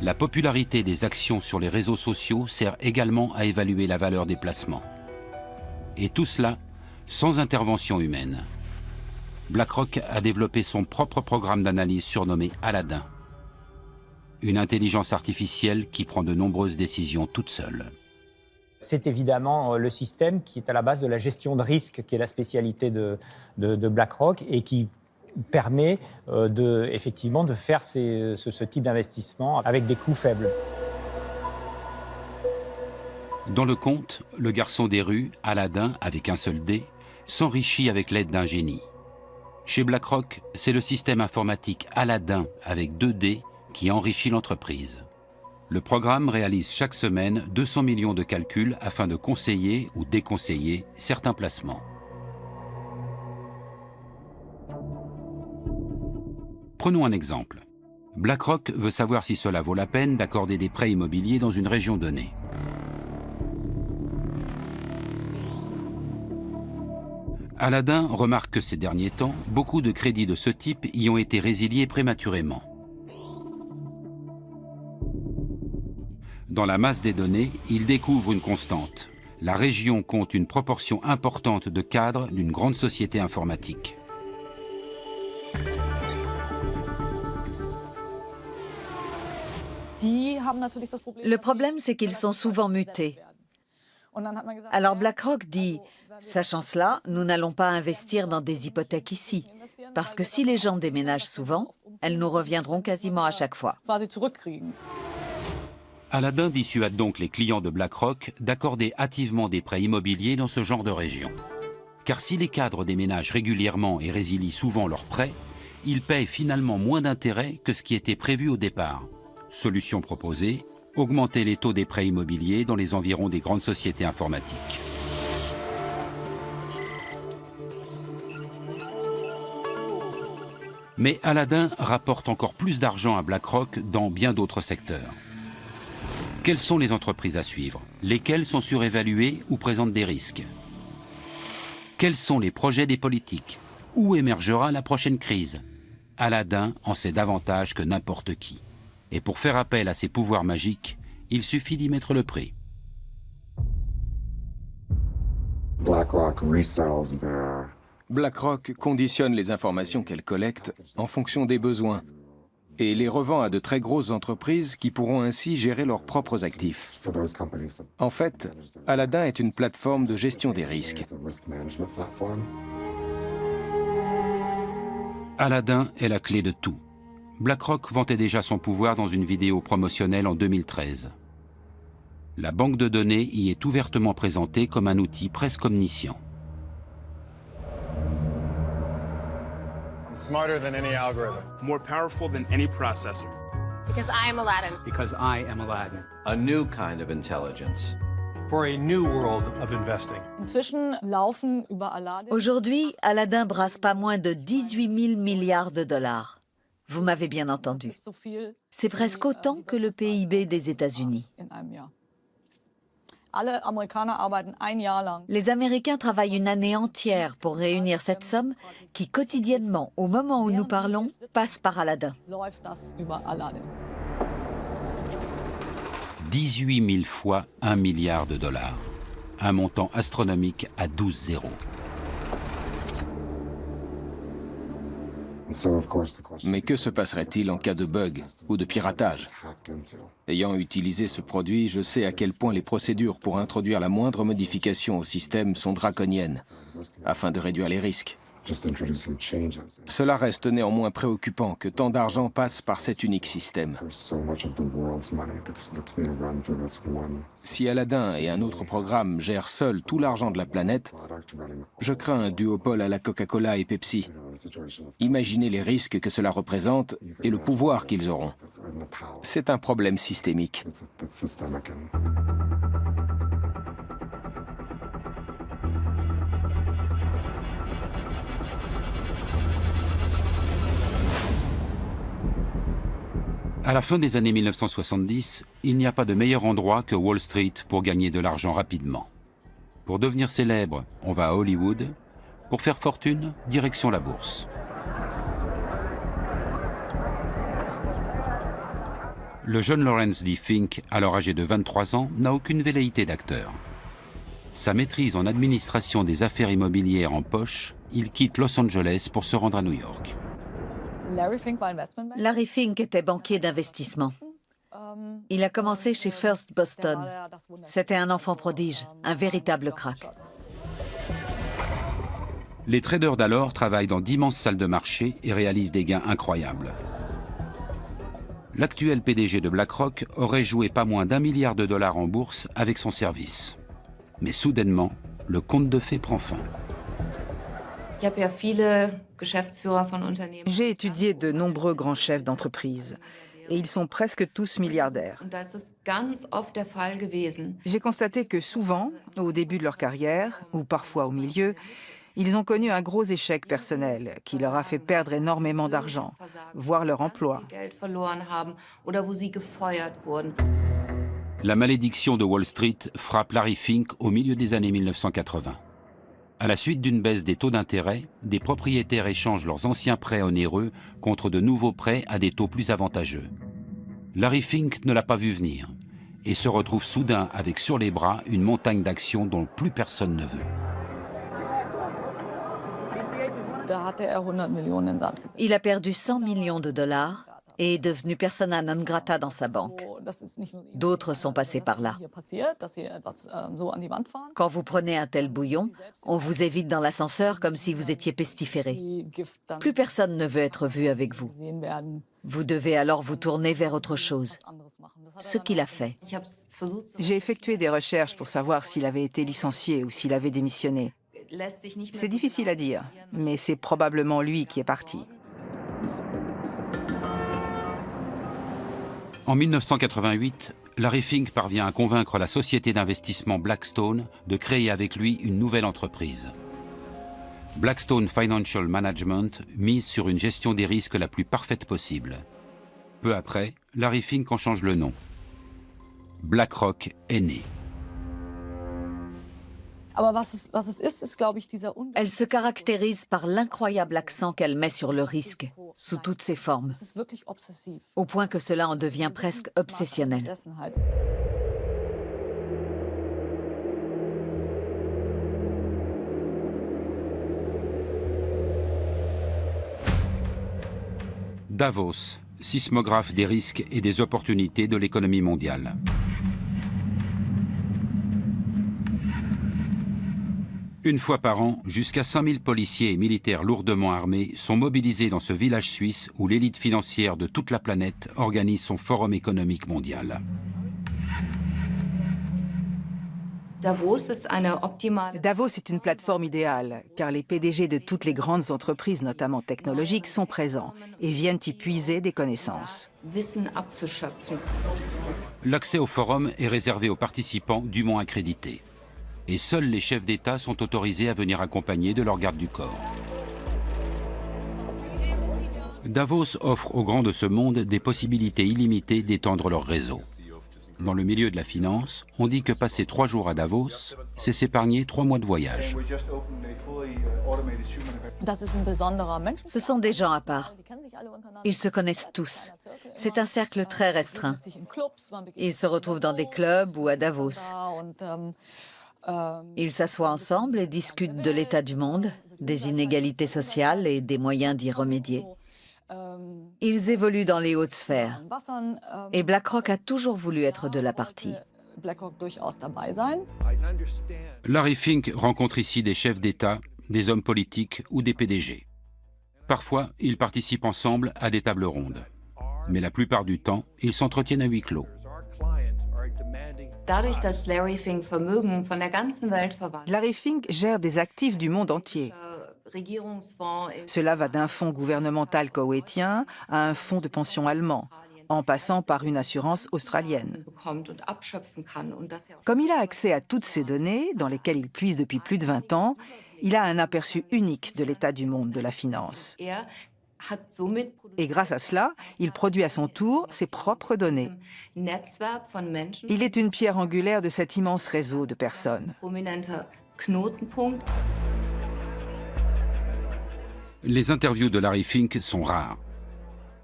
La popularité des actions sur les réseaux sociaux sert également à évaluer la valeur des placements. Et tout cela sans intervention humaine. BlackRock a développé son propre programme d'analyse surnommé Aladdin. Une intelligence artificielle qui prend de nombreuses décisions toute seule. C'est évidemment le système qui est à la base de la gestion de risque, qui est la spécialité de BlackRock et qui permet effectivement de faire ce type d'investissement avec des coûts faibles. Dans le conte, le garçon des rues, Aladdin, avec un seul dé, s'enrichit avec l'aide d'un génie. Chez BlackRock, c'est le système informatique Aladdin avec 2 dés qui enrichit l'entreprise. Le programme réalise chaque semaine 200 millions de calculs afin de conseiller ou déconseiller certains placements. Prenons un exemple. BlackRock veut savoir si cela vaut la peine d'accorder des prêts immobiliers dans une région donnée. Aladdin remarque que ces derniers temps, beaucoup de crédits de ce type y ont été résiliés prématurément. Dans la masse des données, il découvre une constante. La région compte une proportion importante de cadres d'une grande société informatique. Le problème, c'est qu'ils sont souvent mutés. Alors BlackRock dit, sachant cela, nous n'allons pas investir dans des hypothèques ici, parce que si les gens déménagent souvent, elles nous reviendront quasiment à chaque fois. Aladdin dissuade donc les clients de BlackRock d'accorder hâtivement des prêts immobiliers dans ce genre de région. Car si les cadres déménagent régulièrement et résilient souvent leurs prêts, ils paient finalement moins d'intérêt que ce qui était prévu au départ. Solution proposée, augmenter les taux des prêts immobiliers dans les environs des grandes sociétés informatiques. Mais Aladdin rapporte encore plus d'argent à BlackRock dans bien d'autres secteurs. Quelles sont les entreprises à suivre? Lesquelles sont surévaluées ou présentent des risques? Quels sont les projets des politiques? Où émergera la prochaine crise? Aladdin en sait davantage que n'importe qui. Et pour faire appel à ses pouvoirs magiques, il suffit d'y mettre le prix. BlackRock conditionne les informations qu'elle collecte en fonction des besoins et les revend à de très grosses entreprises qui pourront ainsi gérer leurs propres actifs. En fait, Aladdin est une plateforme de gestion des risques. Aladdin est la clé de tout. BlackRock vantait déjà son pouvoir dans une vidéo promotionnelle en 2013. La banque de données y est ouvertement présentée comme un outil presque omniscient. I'm smarter than any algorithm. More powerful than any processor. Because I am Aladdin. Because I am Aladdin. A new kind of intelligence. For a new world of investing. Aujourd'hui, Aladdin brasse pas moins de 18 000 milliards de dollars. Vous m'avez bien entendu. C'est presque autant que le PIB des États-Unis. Les Américains travaillent une année entière pour réunir cette somme qui, quotidiennement, au moment où nous parlons, passe par Aladdin. 18 000 fois 1 milliard de dollars. Un montant astronomique à 12 zéros. Mais que se passerait-il en cas de bug ou de piratage? Ayant utilisé ce produit, je sais à quel point les procédures pour introduire la moindre modification au système sont draconiennes, afin de réduire les risques. Cela reste néanmoins préoccupant que tant d'argent passe par cet unique système. Si Aladdin et un autre programme gèrent seuls tout l'argent de la planète, je crains un duopole à la Coca-Cola et Pepsi. Imaginez les risques que cela représente et le pouvoir qu'ils auront. C'est un problème systémique. À la fin des années 1970, il n'y a pas de meilleur endroit que Wall Street pour gagner de l'argent rapidement. Pour devenir célèbre, on va à Hollywood. Pour faire fortune, direction la bourse. Le jeune Lawrence D. Fink, alors âgé de 23 ans, n'a aucune velléité d'acteur. Sa maîtrise en administration des affaires immobilières en poche, il quitte Los Angeles pour se rendre à New York. Larry Fink était banquier d'investissement. Il a commencé chez First Boston. C'était un enfant prodige, un véritable crack. Les traders d'alors travaillent dans d'immenses salles de marché et réalisent des gains incroyables. L'actuel PDG de BlackRock aurait joué pas moins d'1 milliard de dollars en bourse avec son service. Mais soudainement, le conte de fées prend fin. J'ai étudié de nombreux grands chefs d'entreprise et ils sont presque tous milliardaires. J'ai constaté que souvent, au début de leur carrière, ou parfois au milieu, ils ont connu un gros échec personnel qui leur a fait perdre énormément d'argent, voire leur emploi. La malédiction de Wall Street frappe Larry Fink au milieu des années 1980. À la suite d'une baisse des taux d'intérêt, des propriétaires échangent leurs anciens prêts onéreux contre de nouveaux prêts à des taux plus avantageux. Larry Fink ne l'a pas vu venir et se retrouve soudain avec sur les bras une montagne d'actions dont plus personne ne veut. Il a perdu 100 millions de dollars et est devenu persona non grata dans sa banque. D'autres sont passés par là. Quand vous prenez un tel bouillon, on vous évite dans l'ascenseur comme si vous étiez pestiféré. Plus personne ne veut être vu avec vous. Vous devez alors vous tourner vers autre chose. Ce qu'il a fait. J'ai effectué des recherches pour savoir s'il avait été licencié ou s'il avait démissionné. C'est difficile à dire, mais c'est probablement lui qui est parti. En 1988, Larry Fink parvient à convaincre la société d'investissement Blackstone de créer avec lui une nouvelle entreprise. Blackstone Financial Management mise sur une gestion des risques la plus parfaite possible. Peu après, Larry Fink en change le nom. BlackRock est né. Elle se caractérise par l'incroyable accent qu'elle met sur le risque, sous toutes ses formes, au point que cela en devient presque obsessionnel. Davos, sismographe des risques et des opportunités de l'économie mondiale. Une fois par an, jusqu'à 5000 policiers et militaires lourdement armés sont mobilisés dans ce village suisse où l'élite financière de toute la planète organise son forum économique mondial. Davos est une plateforme idéale, car les PDG de toutes les grandes entreprises, notamment technologiques, sont présents et viennent y puiser des connaissances. L'accès au forum est réservé aux participants dûment accrédités. Et seuls les chefs d'État sont autorisés à venir accompagnés de leur garde du corps. Davos offre aux grands de ce monde des possibilités illimitées d'étendre leur réseau. Dans le milieu de la finance, on dit que passer 3 jours à Davos, c'est s'épargner 3 mois de voyage. Ce sont des gens à part. Ils se connaissent tous. C'est un cercle très restreint. Ils se retrouvent dans des clubs ou à Davos. Ils s'assoient ensemble et discutent de l'état du monde, des inégalités sociales et des moyens d'y remédier. Ils évoluent dans les hautes sphères. Et BlackRock a toujours voulu être de la partie. Larry Fink rencontre ici des chefs d'État, des hommes politiques ou des PDG. Parfois, ils participent ensemble à des tables rondes. Mais la plupart du temps, ils s'entretiennent à huis clos. Larry Fink gère des actifs du monde entier. Cela va d'un fonds gouvernemental koweïtien à un fonds de pension allemand, en passant par une assurance australienne. Comme il a accès à toutes ces données, dans lesquelles il puise depuis plus de 20 ans, il a un aperçu unique de l'état du monde de la finance. Et grâce à cela, il produit à son tour ses propres données. Il est une pierre angulaire de cet immense réseau de personnes. Les interviews de Larry Fink sont rares.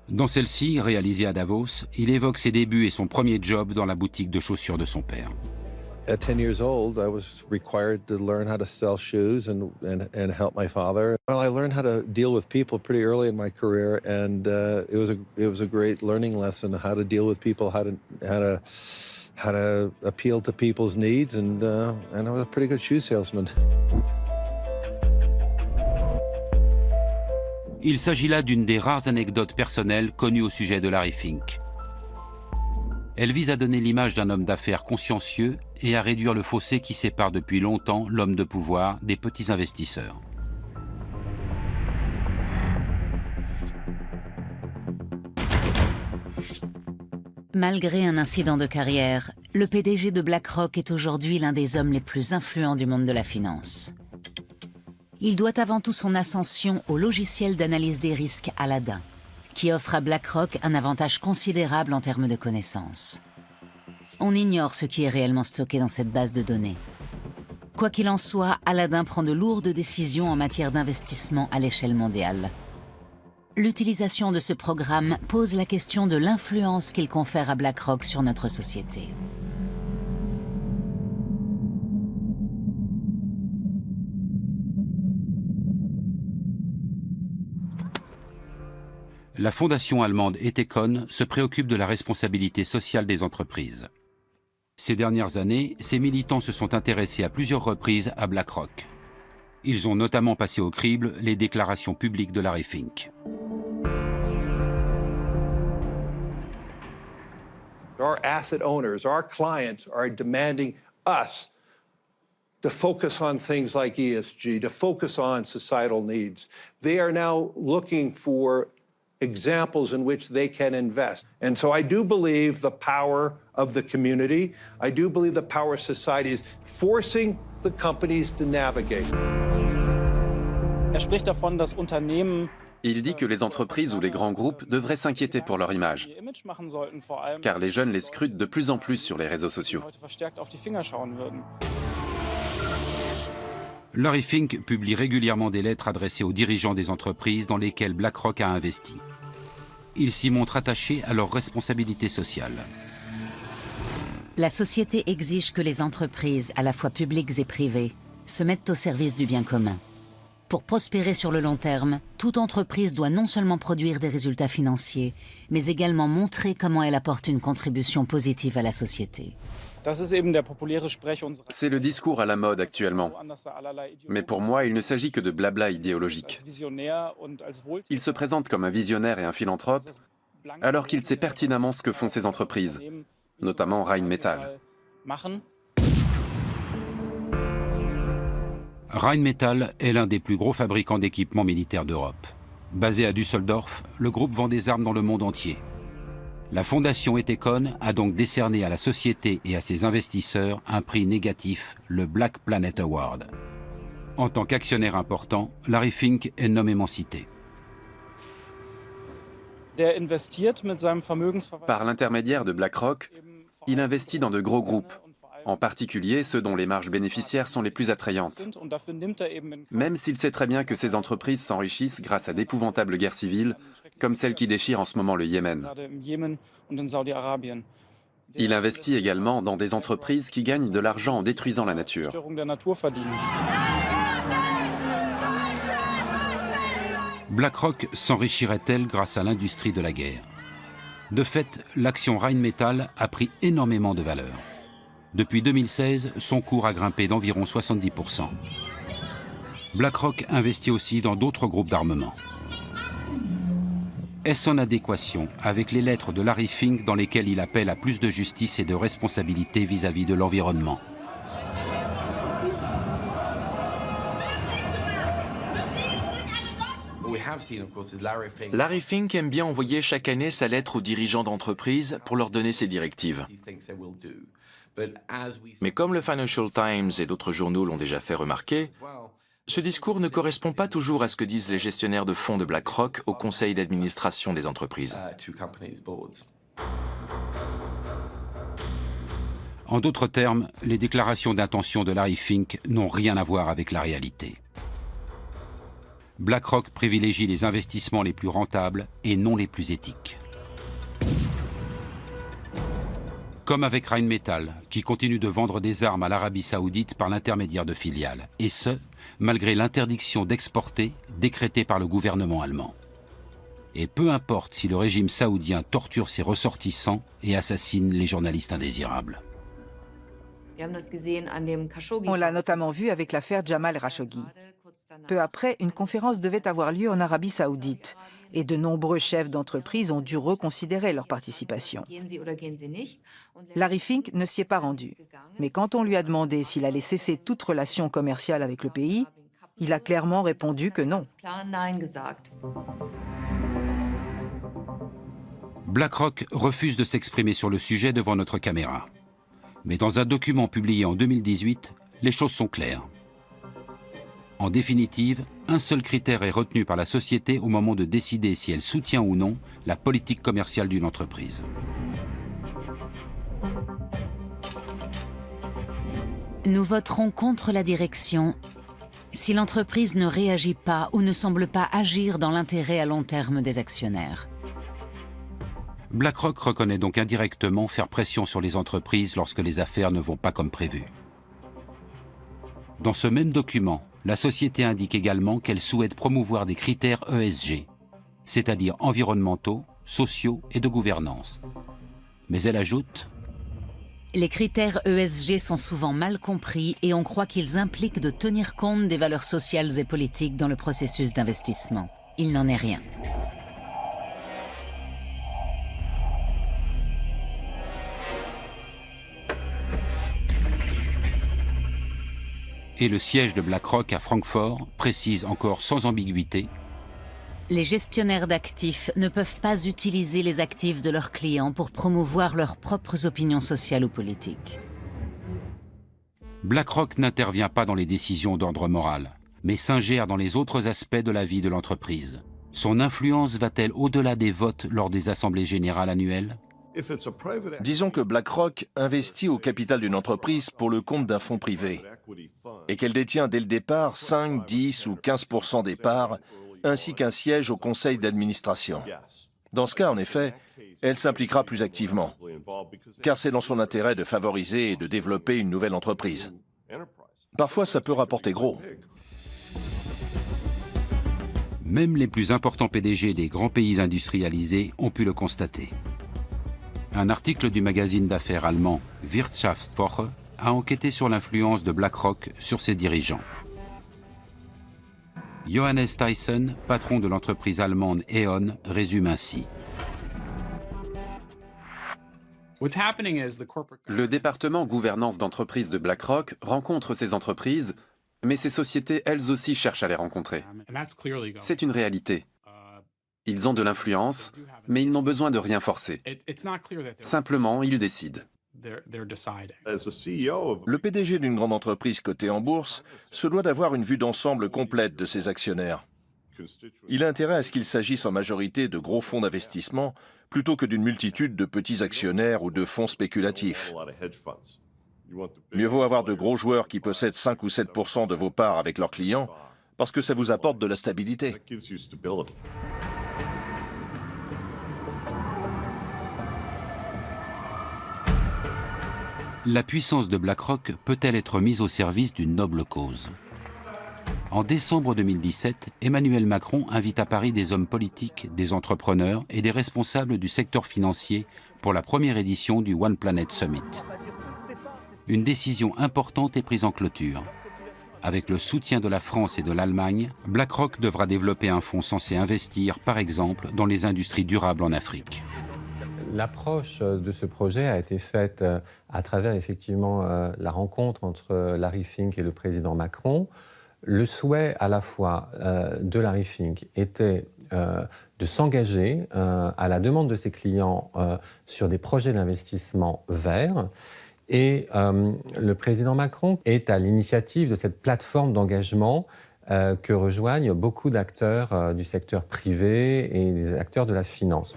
Dans celle-ci, réalisée à Davos, il évoque ses débuts et son premier job dans la boutique de chaussures de son père. At 10 years old, I was required to learn how to sell shoes and help my father. Well, I learned how to deal with people pretty early in my career, and it was a great learning lesson how to deal with people, how to appeal to people's needs, and I was a pretty good shoe salesman. Il s'agit là d'une des rares anecdotes personnelles connues au sujet de Larry Fink. Elle vise à donner l'image d'un homme d'affaires consciencieux et à réduire le fossé qui sépare depuis longtemps l'homme de pouvoir des petits investisseurs. Malgré un incident de carrière, le PDG de BlackRock est aujourd'hui l'un des hommes les plus influents du monde de la finance. Il doit avant tout son ascension au logiciel d'analyse des risques Aladdin, qui offre à BlackRock un avantage considérable en termes de connaissances. On ignore ce qui est réellement stocké dans cette base de données. Quoi qu'il en soit, Aladdin prend de lourdes décisions en matière d'investissement à l'échelle mondiale. L'utilisation de ce programme pose la question de l'influence qu'il confère à BlackRock sur notre société. La fondation allemande Ethicon se préoccupe de la responsabilité sociale des entreprises. Ces dernières années, ses militants se sont intéressés à plusieurs reprises à BlackRock. Ils ont notamment passé au crible les déclarations publiques de Larry Fink. Our asset owners, our clients are demanding us to focus on things like ESG, to focus on societal needs. They are now looking for examples in which they can invest. And so I do believe the power of the community. I do believe the power of society is forcing the companies to navigate. Spricht davon, dass Unternehmen Il dit que les entreprises ou les grands groupes devraient s'inquiéter pour leur image, car les jeunes les scrutent de plus en plus sur les réseaux sociaux. Larry Fink publie régulièrement des lettres adressées aux dirigeants des entreprises dans lesquelles BlackRock a investi. Il s'y montre attaché à leurs responsabilités sociales. La société exige que les entreprises, à la fois publiques et privées, se mettent au service du bien commun. Pour prospérer sur le long terme, toute entreprise doit non seulement produire des résultats financiers, mais également montrer comment elle apporte une contribution positive à la société. C'est le discours à la mode actuellement. Mais pour moi, il ne s'agit que de blabla idéologique. Il se présente comme un visionnaire et un philanthrope, alors qu'il sait pertinemment ce que font ces entreprises, notamment Rheinmetall. Rheinmetall est l'un des plus gros fabricants d'équipements militaires d'Europe. Basé à Düsseldorf, le groupe vend des armes dans le monde entier. La fondation Ethicon a donc décerné à la société et à ses investisseurs un prix négatif, le Black Planet Award. En tant qu'actionnaire important, Larry Fink est nommément cité. Par l'intermédiaire de BlackRock, il investit dans de gros groupes, en particulier ceux dont les marges bénéficiaires sont les plus attrayantes. Même s'il sait très bien que ces entreprises s'enrichissent grâce à d'épouvantables guerres civiles, comme celle qui déchire en ce moment le Yémen. Il investit également dans des entreprises qui gagnent de l'argent en détruisant la nature. BlackRock s'enrichirait-elle grâce à l'industrie de la guerre? De fait, l'action Rheinmetall a pris énormément de valeur. Depuis 2016, son cours a grimpé d'environ 70%. BlackRock investit aussi dans d'autres groupes d'armement. Est-ce en adéquation avec les lettres de Larry Fink dans lesquelles il appelle à plus de justice et de responsabilité vis-à-vis de l'environnement? Larry Fink aime bien envoyer chaque année sa lettre aux dirigeants d'entreprise pour leur donner ses directives. Mais comme le Financial Times et d'autres journaux l'ont déjà fait remarquer, ce discours ne correspond pas toujours à ce que disent les gestionnaires de fonds de BlackRock au conseil d'administration des entreprises. En d'autres termes, les déclarations d'intention de Larry Fink n'ont rien à voir avec la réalité. BlackRock privilégie les investissements les plus rentables et non les plus éthiques. Comme avec Rheinmetall, qui continue de vendre des armes à l'Arabie Saoudite par l'intermédiaire de filiales, et ce, malgré l'interdiction d'exporter décrétée par le gouvernement allemand. Et peu importe si le régime saoudien torture ses ressortissants et assassine les journalistes indésirables. On l'a notamment vu avec l'affaire Jamal Khashoggi. Peu après, une conférence devait avoir lieu en Arabie Saoudite et de nombreux chefs d'entreprise ont dû reconsidérer leur participation. Larry Fink ne s'y est pas rendu, mais quand on lui a demandé s'il allait cesser toute relation commerciale avec le pays, il a clairement répondu que non. BlackRock refuse de s'exprimer sur le sujet devant notre caméra. Mais dans un document publié en 2018, les choses sont claires. En définitive, un seul critère est retenu par la société au moment de décider si elle soutient ou non la politique commerciale d'une entreprise. Nous voterons contre la direction si l'entreprise ne réagit pas ou ne semble pas agir dans l'intérêt à long terme des actionnaires. BlackRock reconnaît donc indirectement faire pression sur les entreprises lorsque les affaires ne vont pas comme prévu. Dans ce même document, la société indique également qu'elle souhaite promouvoir des critères ESG, c'est-à-dire environnementaux, sociaux et de gouvernance. Mais elle ajoute: les critères ESG sont souvent mal compris et on croit qu'ils impliquent de tenir compte des valeurs sociales et politiques dans le processus d'investissement. Il n'en est rien. Et le siège de BlackRock à Francfort précise encore sans ambiguïté: les gestionnaires d'actifs ne peuvent pas utiliser les actifs de leurs clients pour promouvoir leurs propres opinions sociales ou politiques. BlackRock n'intervient pas dans les décisions d'ordre moral, mais s'ingère dans les autres aspects de la vie de l'entreprise. Son influence va-t-elle au-delà des votes lors des assemblées générales annuelles? Disons que BlackRock investit au capital d'une entreprise pour le compte d'un fonds privé et qu'elle détient dès le départ 5, 10 ou 15% des parts, ainsi qu'un siège au conseil d'administration. Dans ce cas, en effet, elle s'impliquera plus activement, car c'est dans son intérêt de favoriser et de développer une nouvelle entreprise. Parfois, ça peut rapporter gros. Même les plus importants PDG des grands pays industrialisés ont pu le constater. Un article du magazine d'affaires allemand Wirtschaftswoche a enquêté sur l'influence de BlackRock sur ses dirigeants. Johannes Tyson, patron de l'entreprise allemande E.ON, résume ainsi: le département gouvernance d'entreprise de BlackRock rencontre ces entreprises, mais ces sociétés elles aussi cherchent à les rencontrer. C'est une réalité. Ils ont de l'influence, mais ils n'ont besoin de rien forcer. Simplement, ils décident. Le PDG d'une grande entreprise cotée en bourse se doit d'avoir une vue d'ensemble complète de ses actionnaires. Il a intérêt à ce qu'il s'agisse en majorité de gros fonds d'investissement plutôt que d'une multitude de petits actionnaires ou de fonds spéculatifs. Mieux vaut avoir de gros joueurs qui possèdent 5 ou 7% de vos parts avec leurs clients parce que ça vous apporte de la stabilité. La puissance de BlackRock peut-elle être mise au service d'une noble cause? En décembre 2017, Emmanuel Macron invite à Paris des hommes politiques, des entrepreneurs et des responsables du secteur financier pour la première édition du One Planet Summit. Une décision importante est prise en clôture. Avec le soutien de la France et de l'Allemagne, BlackRock devra développer un fonds censé investir, par exemple, dans les industries durables en Afrique. L'approche de ce projet a été faite à travers effectivement la rencontre entre Larry Fink et le président Macron. Le souhait à la fois de Larry Fink était de s'engager à la demande de ses clients sur des projets d'investissement verts. Et le président Macron est à l'initiative de cette plateforme d'engagement que rejoignent beaucoup d'acteurs du secteur privé et des acteurs de la finance.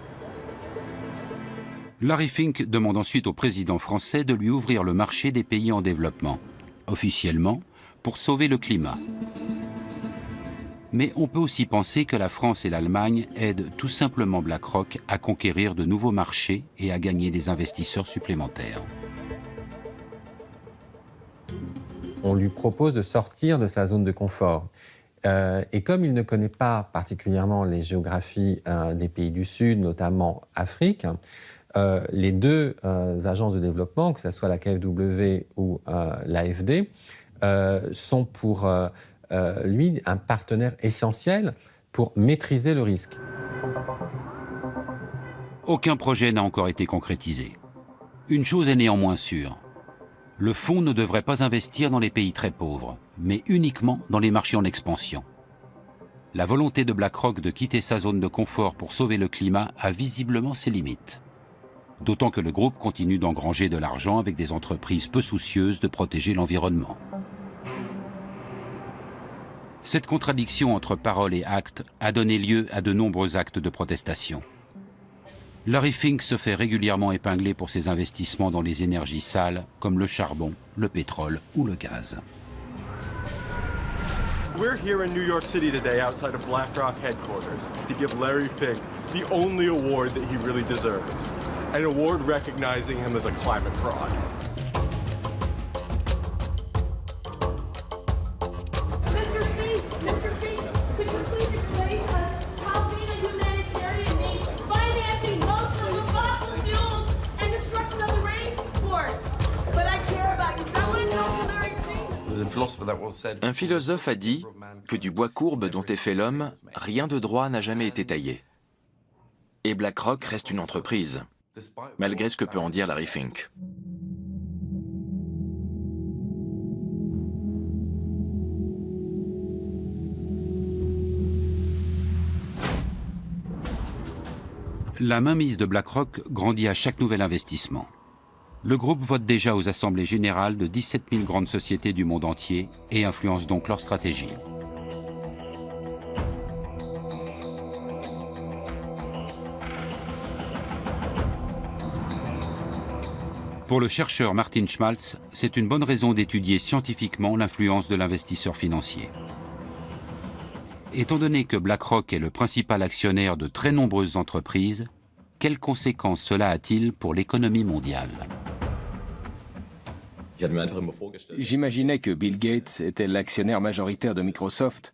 Larry Fink demande ensuite au président français de lui ouvrir le marché des pays en développement, officiellement pour sauver le climat. Mais on peut aussi penser que la France et l'Allemagne aident tout simplement BlackRock à conquérir de nouveaux marchés et à gagner des investisseurs supplémentaires. On lui propose de sortir de sa zone de confort. Et comme il ne connaît pas particulièrement les géographies des pays du Sud, notamment Afrique, les deux agences de développement, que ce soit la KfW ou l'AFD, sont pour lui un partenaire essentiel pour maîtriser le risque. Aucun projet n'a encore été concrétisé. Une chose est néanmoins sûre. Le fonds ne devrait pas investir dans les pays très pauvres, mais uniquement dans les marchés en expansion. la volonté de BlackRock de quitter sa zone de confort pour sauver le climat a visiblement ses limites. D'autant que le groupe continue d'engranger de l'argent avec des entreprises peu soucieuses de protéger l'environnement. Cette contradiction entre parole et acte a donné lieu à de nombreux actes de protestation. Larry Fink se fait régulièrement épingler pour ses investissements dans les énergies sales comme le charbon, le pétrole ou le gaz. We're here in New York City today outside of BlackRock headquarters to give Larry Fink the only award that he really deserves. An award recognizing him as a climate fraud. Un philosophe a dit que du bois courbe dont est fait l'homme, rien de droit n'a jamais été taillé. Et BlackRock reste une entreprise, malgré ce que peut en dire Larry Fink. La mainmise de BlackRock grandit à chaque nouvel investissement. Le groupe vote déjà aux assemblées générales de 17 000 grandes sociétés du monde entier et influence donc leur stratégie. Pour le chercheur Martin Schmaltz, c'est une bonne raison d'étudier scientifiquement l'influence de l'investisseur financier. Étant donné que BlackRock est le principal actionnaire de très nombreuses entreprises, quelles conséquences cela a-t-il pour l'économie mondiale ? J'imaginais que Bill Gates était l'actionnaire majoritaire de Microsoft,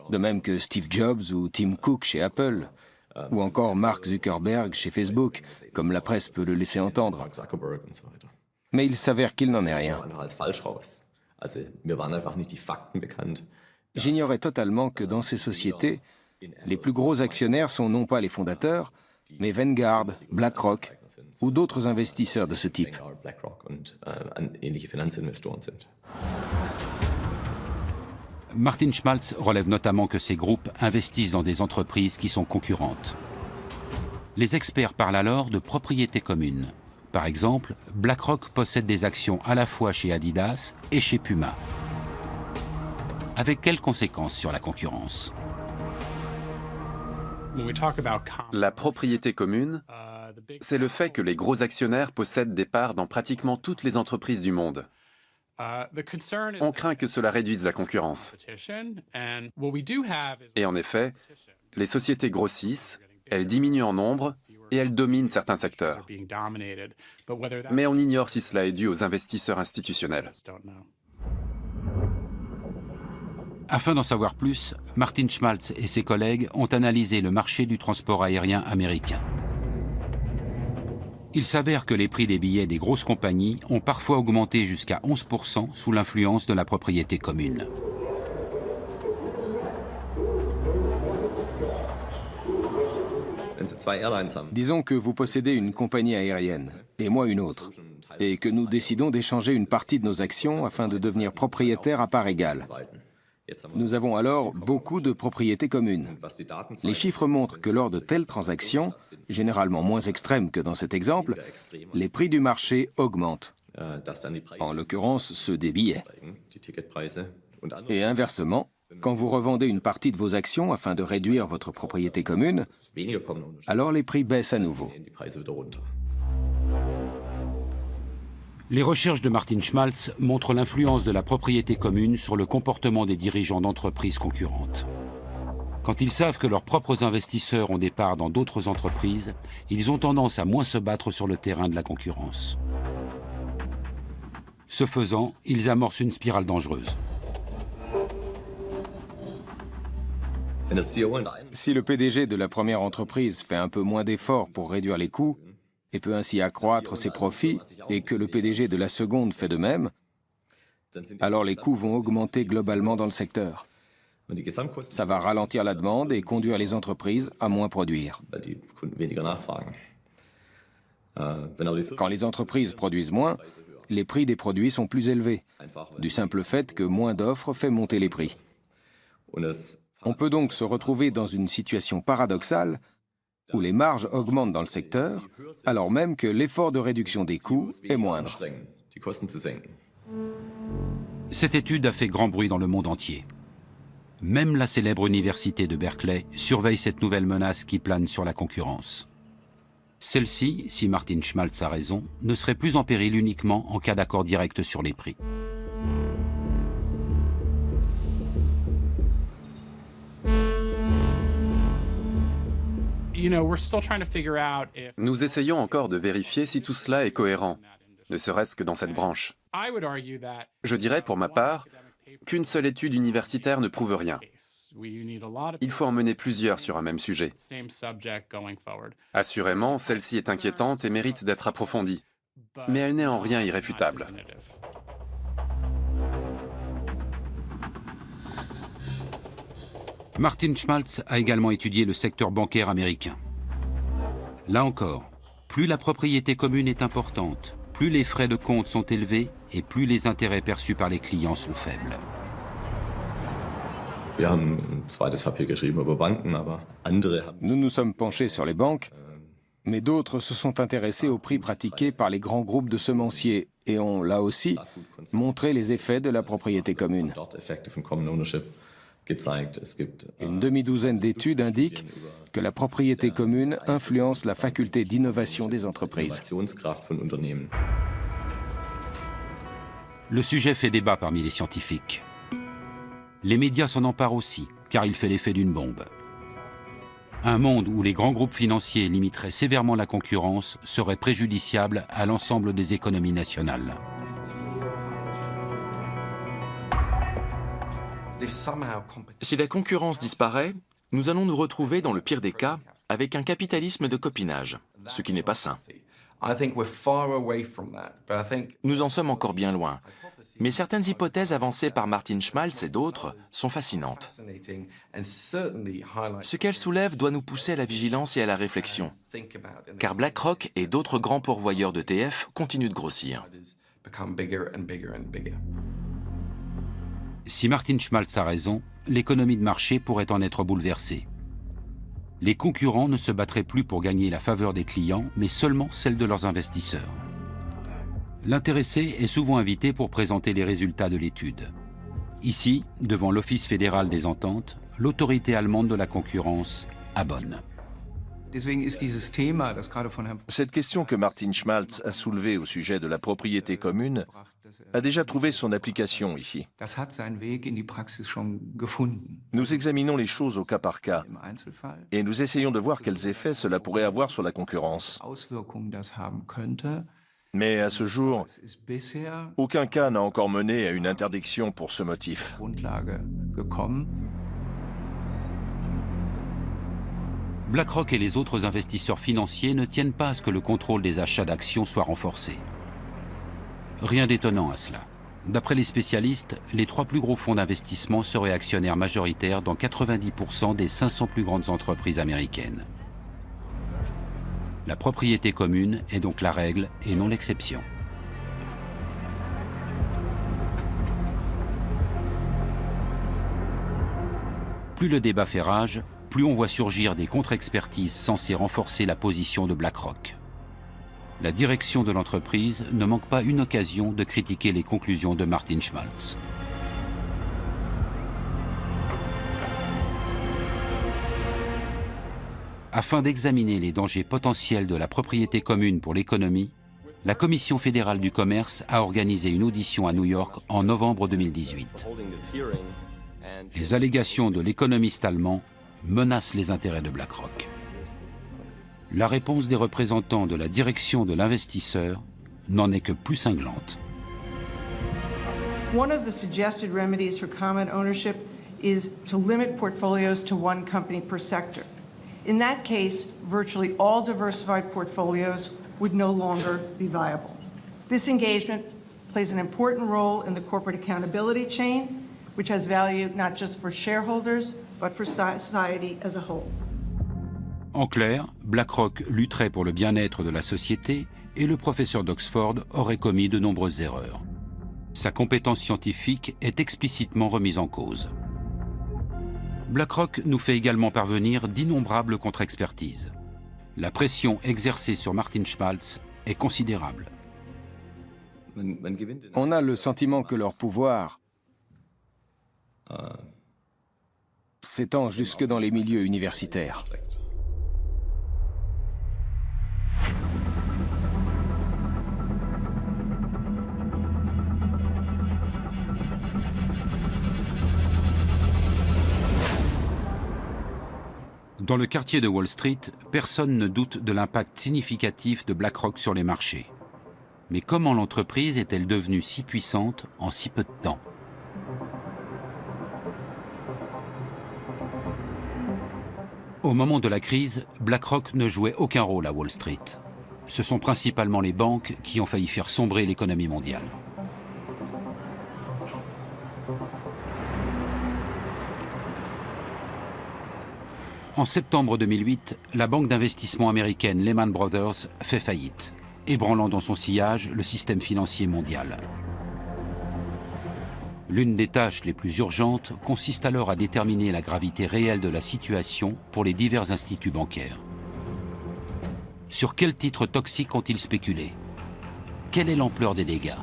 de même que Steve Jobs ou Tim Cook chez Apple, ou encore Mark Zuckerberg chez Facebook, comme la presse peut le laisser entendre. Mais il s'avère qu'il n'en est rien. J'ignorais totalement que dans ces sociétés, les plus gros actionnaires sont non pas les fondateurs, mais Vanguard, BlackRock ou d'autres investisseurs de ce type. Martin Schmaltz relève notamment que ces groupes investissent dans des entreprises qui sont concurrentes. Les experts parlent alors de propriété commune. Par exemple, BlackRock possède des actions à la fois chez Adidas et chez Puma. Avec quelles conséquences sur la concurrence ? La propriété commune, c'est le fait que les gros actionnaires possèdent des parts dans pratiquement toutes les entreprises du monde. On craint que cela réduise la concurrence. Et en effet, les sociétés grossissent, elles diminuent en nombre et elles dominent certains secteurs. Mais on ignore si cela est dû aux investisseurs institutionnels. Afin d'en savoir plus, Martin Schmaltz et ses collègues ont analysé le marché du transport aérien américain. Il s'avère que les prix des billets des grosses compagnies ont parfois augmenté jusqu'à 11% sous l'influence de la propriété commune. Disons que vous possédez une compagnie aérienne et moi une autre, et que nous décidons d'échanger une partie de nos actions afin de devenir propriétaires à part égale. Nous avons alors beaucoup de propriétés communes. Les chiffres montrent que lors de telles transactions, généralement moins extrêmes que dans cet exemple, les prix du marché augmentent, en l'occurrence ceux des billets. Et inversement, quand vous revendez une partie de vos actions afin de réduire votre propriété commune, alors les prix baissent à nouveau. Les recherches de Martin Schmaltz montrent l'influence de la propriété commune sur le comportement des dirigeants d'entreprises concurrentes. Quand ils savent que leurs propres investisseurs ont des parts dans d'autres entreprises, ils ont tendance à moins se battre sur le terrain de la concurrence. Ce faisant, ils amorcent une spirale dangereuse. Si le PDG de la première entreprise fait un peu moins d'efforts pour réduire les coûts, et peut ainsi accroître ses profits, et que le PDG de la seconde fait de même, alors les coûts vont augmenter globalement dans le secteur. Ça va ralentir la demande et conduire les entreprises à moins produire. Quand les entreprises produisent moins, les prix des produits sont plus élevés, du simple fait que moins d'offres fait monter les prix. On peut donc se retrouver dans une situation paradoxale où les marges augmentent dans le secteur, alors même que l'effort de réduction des coûts est moindre. Cette étude a fait grand bruit dans le monde entier. Même la célèbre université de Berkeley surveille cette nouvelle menace qui plane sur la concurrence. Celle-ci, si Martin Schmaltz a raison, ne serait plus en péril uniquement en cas d'accord direct sur les prix. Nous essayons encore de vérifier si tout cela est cohérent, ne serait-ce que dans cette branche. Je dirais pour ma part qu'une seule étude universitaire ne prouve rien. Il faut en mener plusieurs sur un même sujet. Assurément, celle-ci est inquiétante et mérite d'être approfondie, mais elle n'est en rien irréfutable. Martin Schmaltz a également étudié le secteur bancaire américain. Là encore, plus la propriété commune est importante, plus les frais de compte sont élevés et plus les intérêts perçus par les clients sont faibles. Nous nous sommes penchés sur les banques, mais d'autres se sont intéressés aux prix pratiqués par les grands groupes de semenciers et ont, là aussi, montré les effets de la propriété commune. Une demi-douzaine d'études indiquent que la propriété commune influence la faculté d'innovation des entreprises. Le sujet fait débat parmi les scientifiques. Les médias s'en emparent aussi, car il fait l'effet d'une bombe. Un monde où les grands groupes financiers limiteraient sévèrement la concurrence serait préjudiciable à l'ensemble des économies nationales. Si la concurrence disparaît, nous allons nous retrouver, dans le pire des cas, avec un capitalisme de copinage, ce qui n'est pas sain. Nous en sommes encore bien loin, mais certaines hypothèses avancées par Martin Schmaltz et d'autres sont fascinantes. Ce qu'elles soulèvent doit nous pousser à la vigilance et à la réflexion, car BlackRock et d'autres grands pourvoyeurs d'ETF continuent de grossir. Si Martin Schmaltz a raison, l'économie de marché pourrait en être bouleversée. Les concurrents ne se battraient plus pour gagner la faveur des clients, mais seulement celle de leurs investisseurs. L'intéressé est souvent invité pour présenter les résultats de l'étude. Ici, devant l'Office fédéral des ententes, l'autorité allemande de la concurrence abonne. Cette question que Martin Schmaltz a soulevée au sujet de la propriété commune a déjà trouvé son application ici. Nous examinons les choses au cas par cas et nous essayons de voir quels effets cela pourrait avoir sur la concurrence. Mais à ce jour, aucun cas n'a encore mené à une interdiction pour ce motif. BlackRock et les autres investisseurs financiers ne tiennent pas à ce que le contrôle des achats d'actions soit renforcé. Rien d'étonnant à cela. D'après les spécialistes, les 3 plus gros fonds d'investissement seraient actionnaires majoritaires dans 90% des 500 plus grandes entreprises américaines. La propriété commune est donc la règle et non l'exception. Plus le débat fait rage, plus on voit surgir des contre-expertises censées renforcer la position de BlackRock. La direction de l'entreprise ne manque pas une occasion de critiquer les conclusions de Martin Schmaltz. Afin d'examiner les dangers potentiels de la propriété commune pour l'économie, la Commission fédérale du commerce a organisé une audition à New York en novembre 2018. Les allégations de l'économiste allemand menacent les intérêts de BlackRock. La réponse des représentants de la direction de l'investisseur n'en est que plus cinglante. One of the suggested remedies for common ownership is to limit portfolios to one company per sector. In that case, virtually all diversified portfolios would no longer be viable. This engagement plays an important role in the corporate accountability chain, which has value not just for shareholders, but for society as a whole. En clair, BlackRock lutterait pour le bien-être de la société et le professeur d'Oxford aurait commis de nombreuses erreurs. Sa compétence scientifique est explicitement remise en cause. BlackRock nous fait également parvenir d'innombrables contre-expertises. La pression exercée sur Martin Schmaltz est considérable. On a le sentiment que leur pouvoir s'étend jusque dans les milieux universitaires. Dans le quartier de Wall Street, personne ne doute de l'impact significatif de BlackRock sur les marchés. Mais comment l'entreprise est-elle devenue si puissante en si peu de temps? Au moment de la crise, BlackRock ne jouait aucun rôle à Wall Street. Ce sont principalement les banques qui ont failli faire sombrer l'économie mondiale. En septembre 2008, la banque d'investissement américaine Lehman Brothers fait faillite, ébranlant dans son sillage le système financier mondial. L'une des tâches les plus urgentes consiste alors à déterminer la gravité réelle de la situation pour les divers instituts bancaires. Sur quels titres toxiques ont-ils spéculé? Quelle est l'ampleur des dégâts?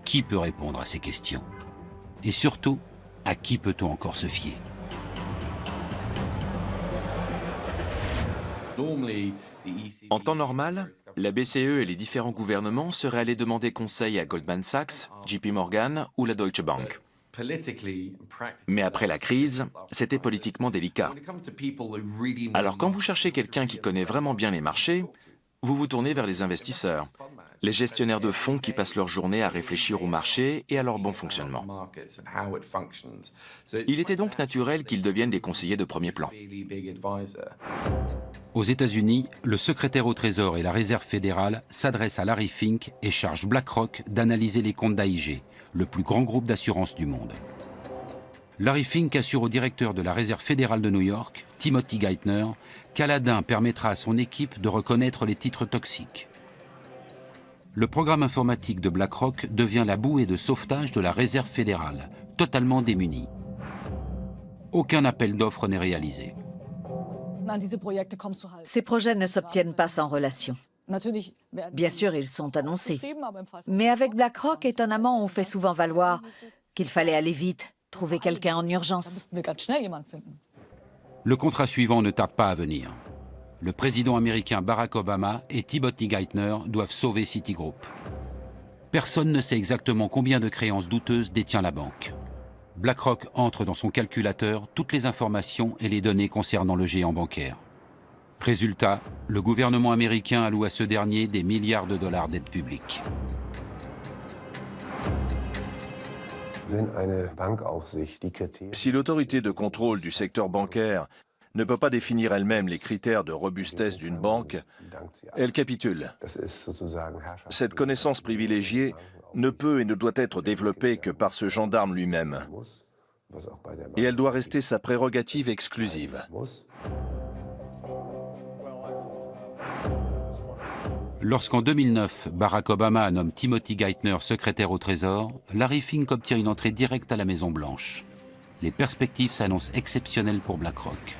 Qui peut répondre à ces questions? Et surtout, à qui peut-on encore se fier? En temps normal, la BCE et les différents gouvernements seraient allés demander conseil à Goldman Sachs, JP Morgan ou la Deutsche Bank. Mais après la crise, c'était politiquement délicat. Alors quand vous cherchez quelqu'un qui connaît vraiment bien les marchés, vous vous tournez vers les investisseurs, les gestionnaires de fonds qui passent leur journée à réfléchir au marché et à leur bon fonctionnement. Il était donc naturel qu'ils deviennent des conseillers de premier plan. Aux États-Unis, le secrétaire au Trésor et la Réserve fédérale s'adressent à Larry Fink et chargent BlackRock d'analyser les comptes d'AIG, le plus grand groupe d'assurance du monde. Larry Fink assure au directeur de la Réserve fédérale de New York, Timothy Geithner, qu'Aladin permettra à son équipe de reconnaître les titres toxiques. Le programme informatique de BlackRock devient la bouée de sauvetage de la Réserve fédérale, totalement démunie. Aucun appel d'offres n'est réalisé. Ces projets ne s'obtiennent pas sans relation. Bien sûr, ils sont annoncés. Mais avec BlackRock, étonnamment, on fait souvent valoir qu'il fallait aller vite, trouver quelqu'un en urgence. Le contrat suivant ne tarde pas à venir. Le président américain Barack Obama et Timothy Geithner doivent sauver Citigroup. Personne ne sait exactement combien de créances douteuses détient la banque. BlackRock entre dans son calculateur toutes les informations et les données concernant le géant bancaire. Résultat, le gouvernement américain alloue à ce dernier des milliards de dollars d'aide publique. Si l'autorité de contrôle du secteur bancaire ne peut pas définir elle-même les critères de robustesse d'une banque, elle capitule. Cette connaissance privilégiée ne peut et ne doit être développée que par ce gendarme lui-même. Et elle doit rester sa prérogative exclusive. Lorsqu'en 2009, Barack Obama nomme Timothy Geithner secrétaire au Trésor, Larry Fink obtient une entrée directe à la Maison-Blanche. Les perspectives s'annoncent exceptionnelles pour BlackRock.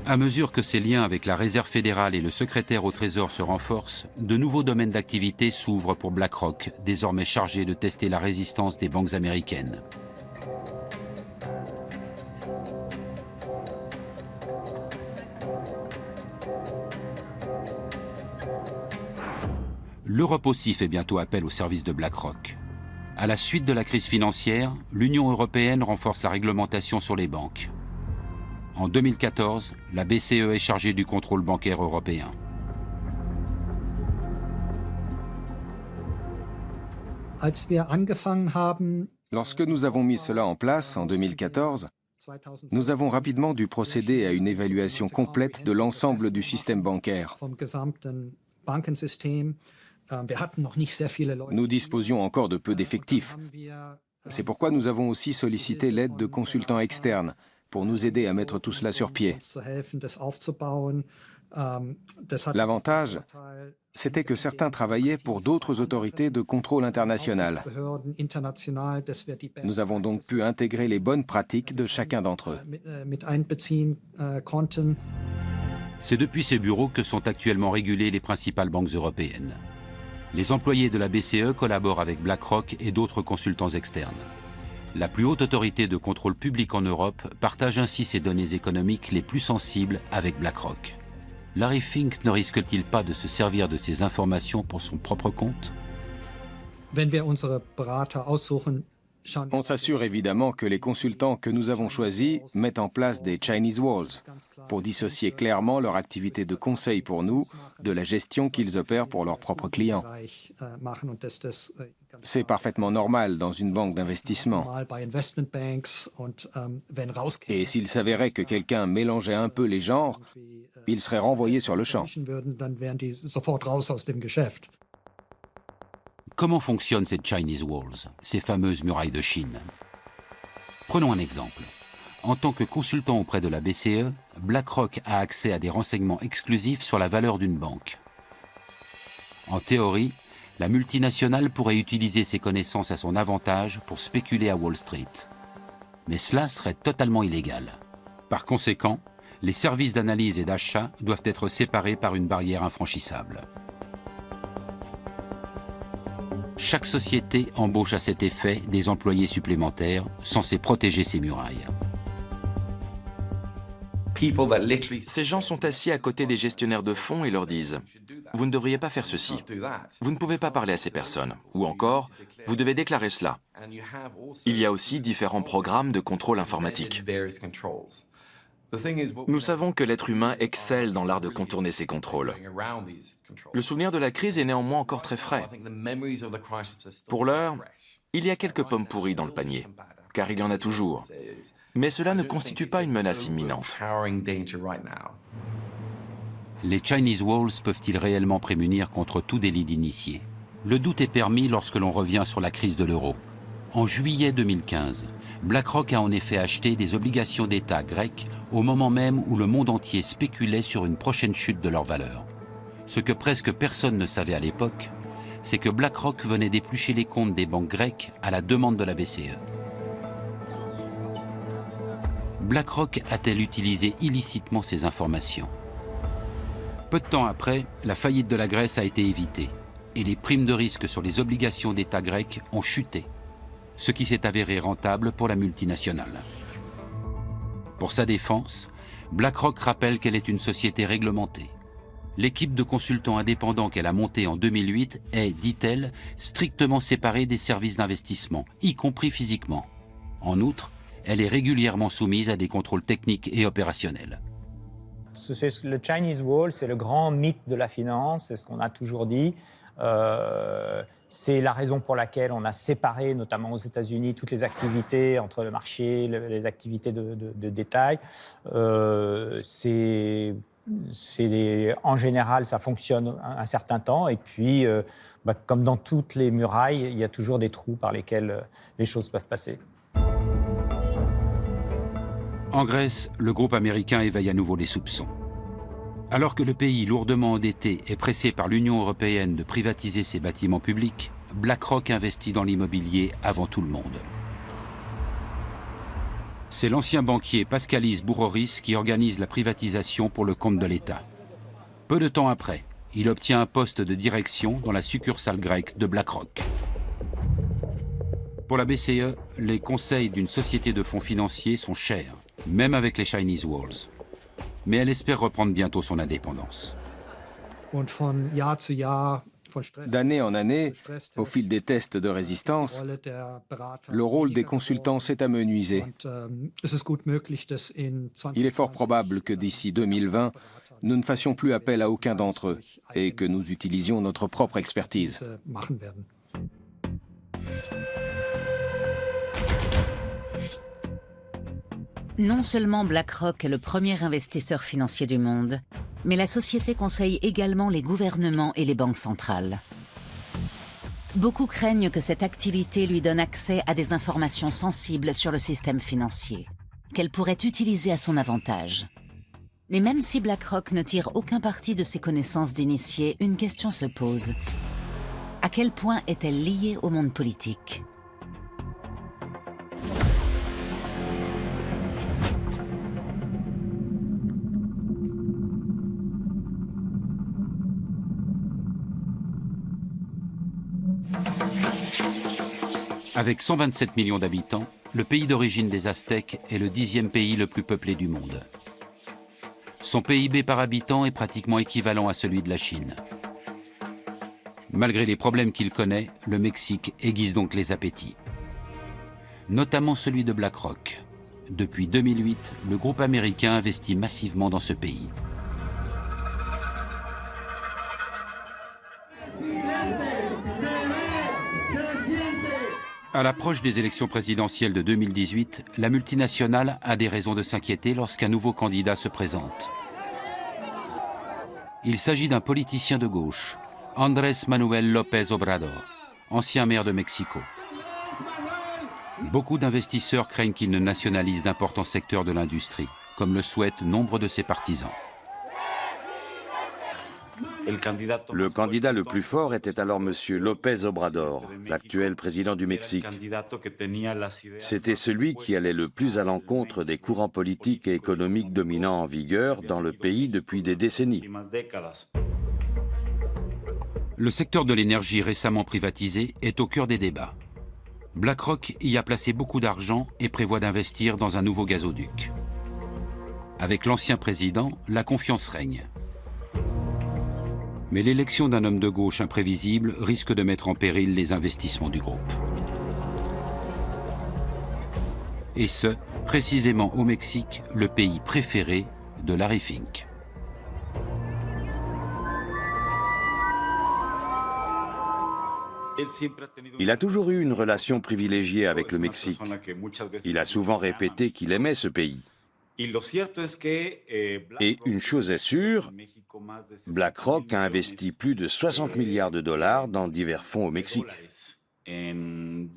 À mesure que ses liens avec la Réserve fédérale et le secrétaire au Trésor se renforcent, de nouveaux domaines d'activité s'ouvrent pour BlackRock, désormais chargé de tester la résistance des banques américaines. L'Europe aussi fait bientôt appel au service de BlackRock. À la suite de la crise financière, l'Union européenne renforce la réglementation sur les banques. En 2014, la BCE est chargée du contrôle bancaire européen. Lorsque nous avons mis cela en place en 2014, nous avons rapidement dû procéder à une évaluation complète de l'ensemble du système bancaire. Nous disposions encore de peu d'effectifs. C'est pourquoi nous avons aussi sollicité l'aide de consultants externes pour nous aider à mettre tout cela sur pied. L'avantage, c'était que certains travaillaient pour d'autres autorités de contrôle international. Nous avons donc pu intégrer les bonnes pratiques de chacun d'entre eux. C'est depuis ces bureaux que sont actuellement régulées les principales banques européennes. Les employés de la BCE collaborent avec BlackRock et d'autres consultants externes. La plus haute autorité de contrôle public en Europe partage ainsi ses données économiques les plus sensibles avec BlackRock. Larry Fink ne risque-t-il pas de se servir de ces informations pour son propre compte? On s'assure évidemment que les consultants que nous avons choisis mettent en place des Chinese Walls pour dissocier clairement leur activité de conseil pour nous de la gestion qu'ils opèrent pour leurs propres clients. C'est parfaitement normal dans une banque d'investissement. Et s'il s'avérait que quelqu'un mélangeait un peu les genres, il serait renvoyé sur le champ. Comment fonctionnent ces Chinese Walls, ces fameuses murailles de Chine? Prenons un exemple. En tant que consultant auprès de la BCE, BlackRock a accès à des renseignements exclusifs sur la valeur d'une banque. En théorie, la multinationale pourrait utiliser ses connaissances à son avantage pour spéculer à Wall Street. Mais cela serait totalement illégal. Par conséquent, les services d'analyse et d'achat doivent être séparés par une barrière infranchissable. Chaque société embauche à cet effet des employés supplémentaires censés protéger ces murailles. Ces gens sont assis à côté des gestionnaires de fonds et leur disent « Vous ne devriez pas faire ceci. Vous ne pouvez pas parler à ces personnes. » Ou encore « Vous devez déclarer cela. » Il y a aussi différents programmes de contrôle informatique. Nous savons que l'être humain excelle dans l'art de contourner ces contrôles. Le souvenir de la crise est néanmoins encore très frais. Pour l'heure, il y a quelques pommes pourries dans le panier, car il y en a toujours. Mais cela ne constitue pas une menace imminente. Les Chinese Walls peuvent-ils réellement prémunir contre tout délit d'initié? Le doute est permis lorsque l'on revient sur la crise de l'euro. En juillet 2015, BlackRock a en effet acheté des obligations d'État grecques au moment même où le monde entier spéculait sur une prochaine chute de leur valeur. Ce que presque personne ne savait à l'époque, c'est que BlackRock venait d'éplucher les comptes des banques grecques à la demande de la BCE. BlackRock a-t-elle utilisé illicitement ces informations? Peu de temps après, la faillite de la Grèce a été évitée et les primes de risque sur les obligations d'État grecques ont chuté, ce qui s'est avéré rentable pour la multinationale. Pour sa défense, BlackRock rappelle qu'elle est une société réglementée. L'équipe de consultants indépendants qu'elle a montée en 2008 est, dit-elle, strictement séparée des services d'investissement, y compris physiquement. En outre, elle est régulièrement soumise à des contrôles techniques et opérationnels. Le Chinese Wall, c'est le grand mythe de la finance, c'est ce qu'on a toujours dit. C'est la raison pour laquelle on a séparé, notamment aux États-Unis, toutes les activités entre le marché, les activités de détail. En général, ça fonctionne un certain temps. Et puis, comme dans toutes les murailles, il y a toujours des trous par lesquels les choses peuvent passer. En Grèce, le groupe américain éveille à nouveau les soupçons. Alors que le pays lourdement endetté est pressé par l'Union européenne de privatiser ses bâtiments publics, BlackRock investit dans l'immobilier avant tout le monde. C'est l'ancien banquier Paskalis Bouroris qui organise la privatisation pour le compte de l'État. Peu de temps après, il obtient un poste de direction dans la succursale grecque de BlackRock. Pour la BCE, les conseils d'une société de fonds financiers sont chers, même avec les Chinese Walls. Mais elle espère reprendre bientôt son indépendance. D'année en année, au fil des tests de résistance, le rôle des consultants s'est amenuisé. Il est fort probable que d'ici 2020, nous ne fassions plus appel à aucun d'entre eux et que nous utilisions notre propre expertise. Non seulement BlackRock est le premier investisseur financier du monde, mais la société conseille également les gouvernements et les banques centrales. Beaucoup craignent que cette activité lui donne accès à des informations sensibles sur le système financier, qu'elle pourrait utiliser à son avantage. Mais même si BlackRock ne tire aucun parti de ses connaissances d'initié, une question se pose. À quel point est-elle liée au monde politique ? Avec 127 millions d'habitants, le pays d'origine des Aztèques est le 10e pays le plus peuplé du monde. Son PIB par habitant est pratiquement équivalent à celui de la Chine. Malgré les problèmes qu'il connaît, le Mexique aiguise donc les appétits. Notamment celui de BlackRock. Depuis 2008, le groupe américain investit massivement dans ce pays. À l'approche des élections présidentielles de 2018, la multinationale a des raisons de s'inquiéter lorsqu'un nouveau candidat se présente. Il s'agit d'un politicien de gauche, Andrés Manuel López Obrador, ancien maire de Mexico. Beaucoup d'investisseurs craignent qu'il ne nationalise d'importants secteurs de l'industrie, comme le souhaitent nombre de ses partisans. Le candidat le plus fort était alors M. López Obrador, l'actuel président du Mexique. C'était celui qui allait le plus à l'encontre des courants politiques et économiques dominants en vigueur dans le pays depuis des décennies. Le secteur de l'énergie récemment privatisé est au cœur des débats. BlackRock y a placé beaucoup d'argent et prévoit d'investir dans un nouveau gazoduc. Avec l'ancien président, la confiance règne. Mais l'élection d'un homme de gauche imprévisible risque de mettre en péril les investissements du groupe. Et ce, précisément au Mexique, le pays préféré de Larry Fink. Il a toujours eu une relation privilégiée avec le Mexique. Il a souvent répété qu'il aimait ce pays. Et une chose est sûre, BlackRock a investi plus de 60 milliards de dollars dans divers fonds au Mexique. Le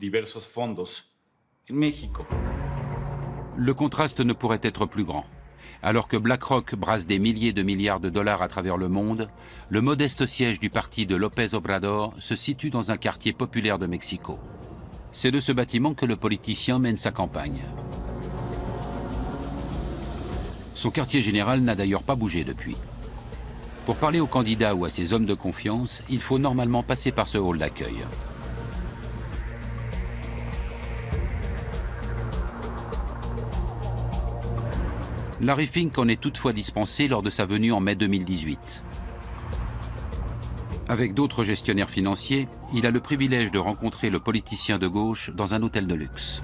contraste ne pourrait être plus grand. Alors que BlackRock brasse des milliers de milliards de dollars à travers le monde, le modeste siège du parti de López Obrador se situe dans un quartier populaire de Mexico. C'est de ce bâtiment que le politicien mène sa campagne. Son quartier général n'a d'ailleurs pas bougé depuis. Pour parler aux candidats ou à ses hommes de confiance, il faut normalement passer par ce hall d'accueil. Larry Fink en est toutefois dispensé lors de sa venue en mai 2018. Avec d'autres gestionnaires financiers, il a le privilège de rencontrer le politicien de gauche dans un hôtel de luxe.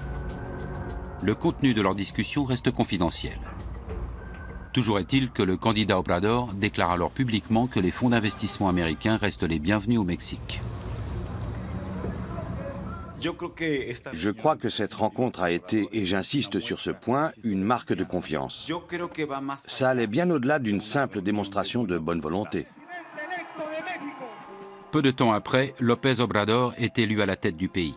Le contenu de leur discussion reste confidentiel. Toujours est-il que le candidat Obrador déclare alors publiquement que les fonds d'investissement américains restent les bienvenus au Mexique. Je crois que cette rencontre a été, et j'insiste sur ce point, une marque de confiance. Ça allait bien au-delà d'une simple démonstration de bonne volonté. Peu de temps après, López Obrador est élu à la tête du pays.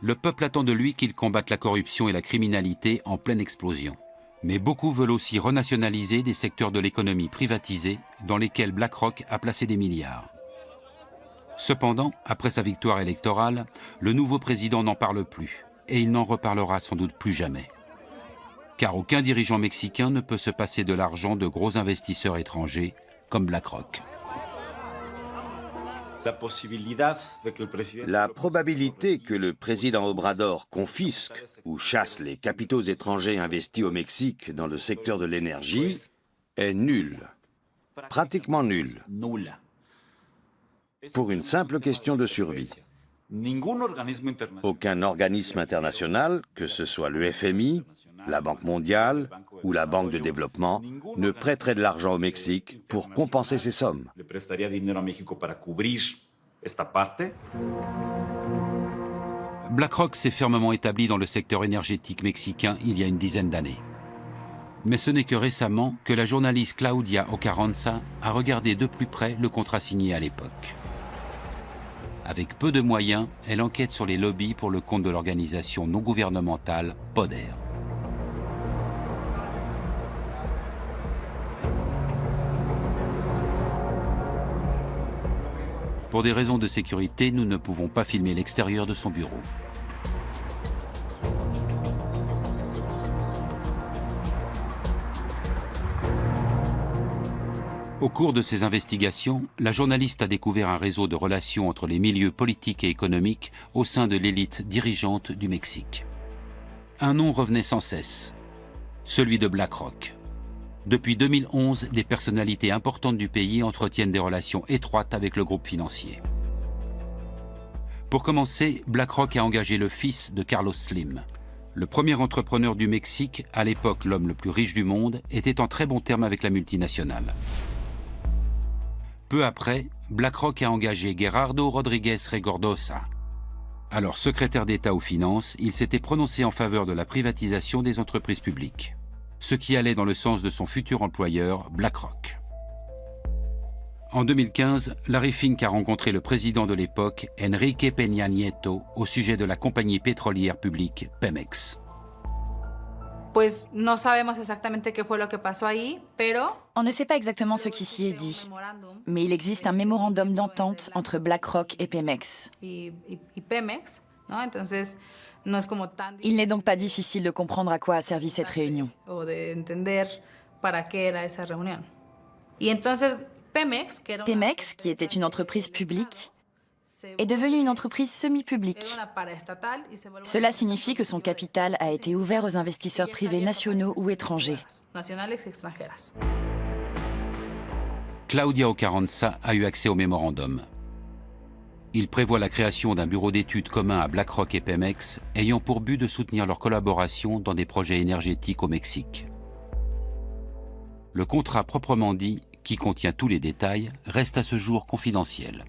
Le peuple attend de lui qu'il combatte la corruption et la criminalité en pleine explosion. Mais beaucoup veulent aussi renationaliser des secteurs de l'économie privatisés dans lesquels BlackRock a placé des milliards. Cependant, après sa victoire électorale, le nouveau président n'en parle plus et il n'en reparlera sans doute plus jamais. Car aucun dirigeant mexicain ne peut se passer de l'argent de gros investisseurs étrangers comme BlackRock. La probabilité que le président Obrador confisque ou chasse les capitaux étrangers investis au Mexique dans le secteur de l'énergie est nulle, pratiquement nulle, pour une simple question de survie. Aucun organisme international, que ce soit le FMI, la Banque mondiale ou la Banque de développement, ne prêterait de l'argent au Mexique pour compenser ces sommes. BlackRock s'est fermement établi dans le secteur énergétique mexicain il y a une dizaine d'années. Mais ce n'est que récemment que la journaliste Claudia Ocarranza a regardé de plus près le contrat signé à l'époque. Avec peu de moyens, elle enquête sur les lobbies pour le compte de l'organisation non gouvernementale PODER. Pour des raisons de sécurité, nous ne pouvons pas filmer l'extérieur de son bureau. Au cours de ses investigations, la journaliste a découvert un réseau de relations entre les milieux politiques et économiques au sein de l'élite dirigeante du Mexique. Un nom revenait sans cesse, celui de BlackRock. Depuis 2011, des personnalités importantes du pays entretiennent des relations étroites avec le groupe financier. Pour commencer, BlackRock a engagé le fils de Carlos Slim. Le premier entrepreneur du Mexique, à l'époque l'homme le plus riche du monde, était en très bons termes avec la multinationale. Peu après, BlackRock a engagé Gerardo Rodríguez Regordosa. Alors secrétaire d'État aux finances, il s'était prononcé en faveur de la privatisation des entreprises publiques, ce qui allait dans le sens de son futur employeur, BlackRock. En 2015, Larry Fink a rencontré le président de l'époque, Enrique Peña Nieto, au sujet de la compagnie pétrolière publique Pemex. On ne sait pas exactement ce qui s'y est dit, mais il existe un mémorandum d'entente entre BlackRock et Pemex. Il n'est donc pas difficile de comprendre à quoi a servi cette réunion. Pemex, qui était une entreprise publique, est devenue une entreprise semi-publique. Cela signifie que son capital a été ouvert aux investisseurs privés nationaux ou étrangers. Claudia Ocarranza a eu accès au mémorandum. Il prévoit la création d'un bureau d'études commun à BlackRock et Pemex, ayant pour but de soutenir leur collaboration dans des projets énergétiques au Mexique. Le contrat proprement dit, qui contient tous les détails, reste à ce jour confidentiel.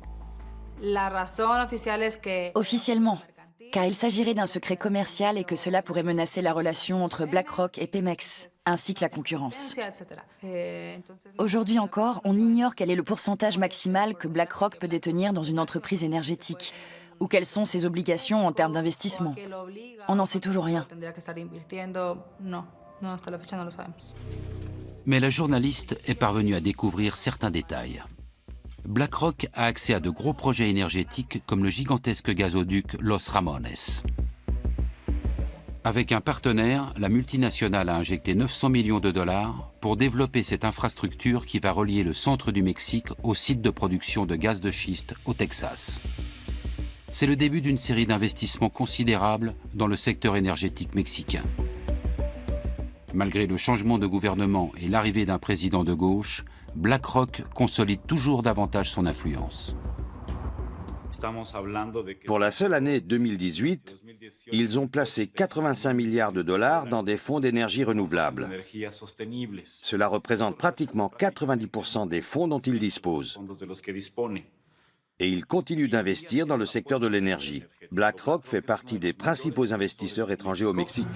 Officiellement, car il s'agirait d'un secret commercial et que cela pourrait menacer la relation entre BlackRock et Pemex, ainsi que la concurrence. Aujourd'hui encore, on ignore quel est le pourcentage maximal que BlackRock peut détenir dans une entreprise énergétique, ou quelles sont ses obligations en termes d'investissement. On n'en sait toujours rien. Mais la journaliste est parvenue à découvrir certains détails. BlackRock a accès à de gros projets énergétiques comme le gigantesque gazoduc Los Ramones. Avec un partenaire, la multinationale a injecté 900 millions de dollars pour développer cette infrastructure qui va relier le centre du Mexique au site de production de gaz de schiste au Texas. C'est le début d'une série d'investissements considérables dans le secteur énergétique mexicain. Malgré le changement de gouvernement et l'arrivée d'un président de gauche, BlackRock consolide toujours davantage son influence. Pour la seule année 2018, ils ont placé 85 milliards de dollars dans des fonds d'énergie renouvelable. Cela représente pratiquement 90% des fonds dont ils disposent. Et ils continuent d'investir dans le secteur de l'énergie. BlackRock fait partie des principaux investisseurs étrangers au Mexique.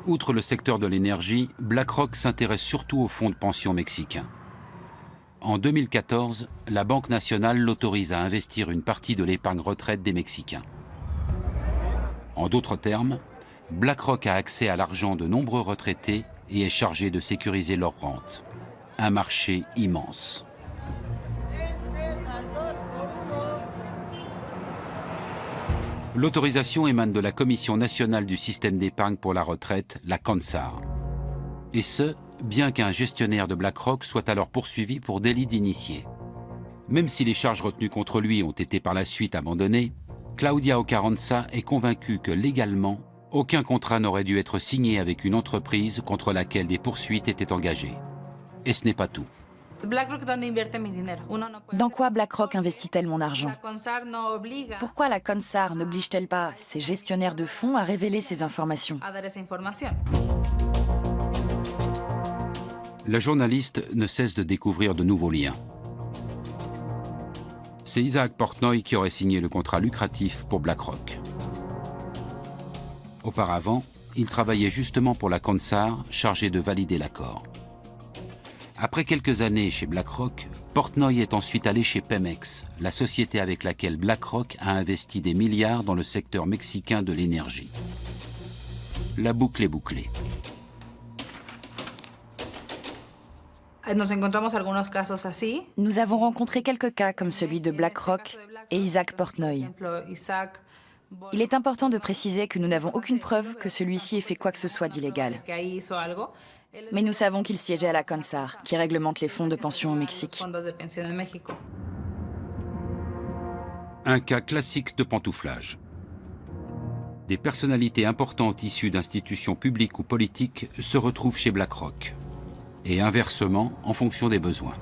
Outre le secteur de l'énergie, BlackRock s'intéresse surtout aux fonds de pension mexicains. En 2014, la Banque nationale l'autorise à investir une partie de l'épargne retraite des Mexicains. En d'autres termes, BlackRock a accès à l'argent de nombreux retraités et est chargé de sécuriser leur rente. Un marché immense. L'autorisation émane de la Commission nationale du système d'épargne pour la retraite, la CONSAR. Et ce, bien qu'un gestionnaire de BlackRock soit alors poursuivi pour délit d'initié. Même si les charges retenues contre lui ont été par la suite abandonnées, Claudia Ocarranza est convaincue que légalement, aucun contrat n'aurait dû être signé avec une entreprise contre laquelle des poursuites étaient engagées. Et ce n'est pas tout. Dans quoi BlackRock investit-elle mon argent? Pourquoi la CONSAR n'oblige-t-elle pas ses gestionnaires de fonds à révéler ces informations? La journaliste ne cesse de découvrir de nouveaux liens. C'est Isaac Portnoy qui aurait signé le contrat lucratif pour BlackRock. Auparavant, il travaillait justement pour la CONSAR, chargé de valider l'accord. Après quelques années chez BlackRock, Portnoy est ensuite allé chez Pemex, la société avec laquelle BlackRock a investi des milliards dans le secteur mexicain de l'énergie. La boucle est bouclée. Nous avons rencontré quelques cas comme celui de BlackRock et Isaac Portnoy. Il est important de préciser que nous n'avons aucune preuve que celui-ci ait fait quoi que ce soit d'illégal. Mais nous savons qu'il siégeait à la CONSAR, qui réglemente les fonds de pension au Mexique. Un cas classique de pantouflage. Des personnalités importantes issues d'institutions publiques ou politiques se retrouvent chez BlackRock. Et inversement, en fonction des besoins.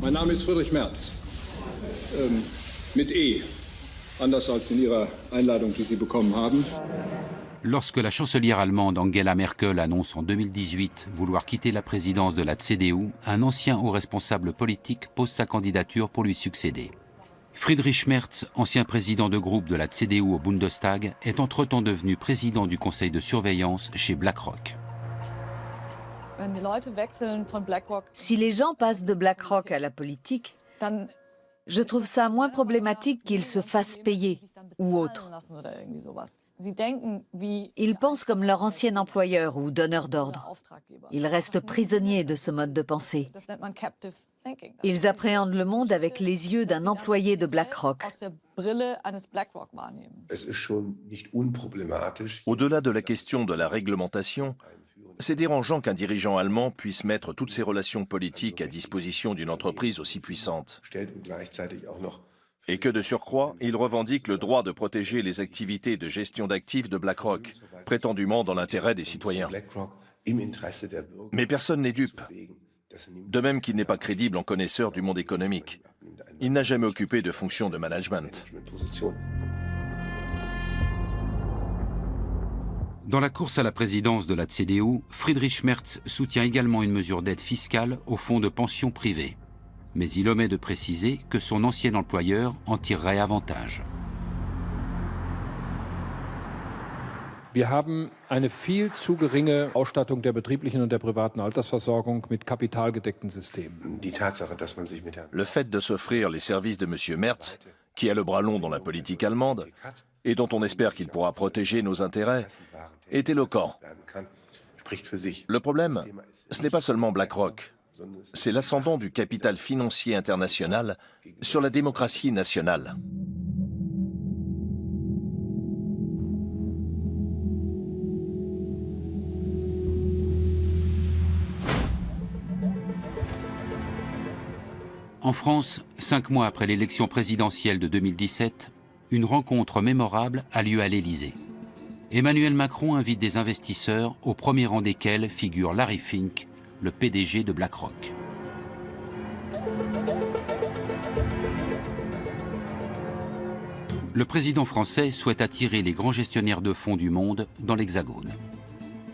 Mein Name ist Friedrich Merz, mit E, anders als in Ihrer Einladung, die Sie bekommen haben. Lorsque la chancelière allemande Angela Merkel annonce en 2018 vouloir quitter la présidence de la CDU, un ancien haut responsable politique pose sa candidature pour lui succéder. Friedrich Merz, ancien président de groupe de la CDU au Bundestag, est entre-temps devenu président du conseil de surveillance chez BlackRock. Si les gens passent de BlackRock à la politique, je trouve ça moins problématique qu'ils se fassent payer ou autre. Ils pensent comme leur ancien employeur ou donneur d'ordre. Ils restent prisonniers de ce mode de pensée. Ils appréhendent le monde avec les yeux d'un employé de BlackRock. Au-delà de la question de la réglementation, c'est dérangeant qu'un dirigeant allemand puisse mettre toutes ses relations politiques à disposition d'une entreprise aussi puissante. Et que de surcroît, il revendique le droit de protéger les activités de gestion d'actifs de BlackRock, prétendument dans l'intérêt des citoyens. Mais personne n'est dupe. De même qu'il n'est pas crédible en connaisseur du monde économique. Il n'a jamais occupé de fonction de management. Dans la course à la présidence de la CDU, Friedrich Merz soutient également une mesure d'aide fiscale aux fonds de pension privés. Mais il omet de préciser que son ancien employeur en tirerait avantage. Wir haben eine viel zu geringe Ausstattung der betrieblichen und der privaten Altersversorgung mit kapitalgedeckten Systemen. Le fait de s'offrir les services de M. Merz, qui a le bras long dans la politique allemande, et dont on espère qu'il pourra protéger nos intérêts, est éloquent. Le problème, ce n'est pas seulement BlackRock, c'est l'ascendant du capital financier international sur la démocratie nationale. En France, 5 mois après l'élection présidentielle de 2017, une rencontre mémorable a lieu à l'Élysée. Emmanuel Macron invite des investisseurs, au premier rang desquels figure Larry Fink, le PDG de BlackRock. Le président français souhaite attirer les grands gestionnaires de fonds du monde dans l'Hexagone.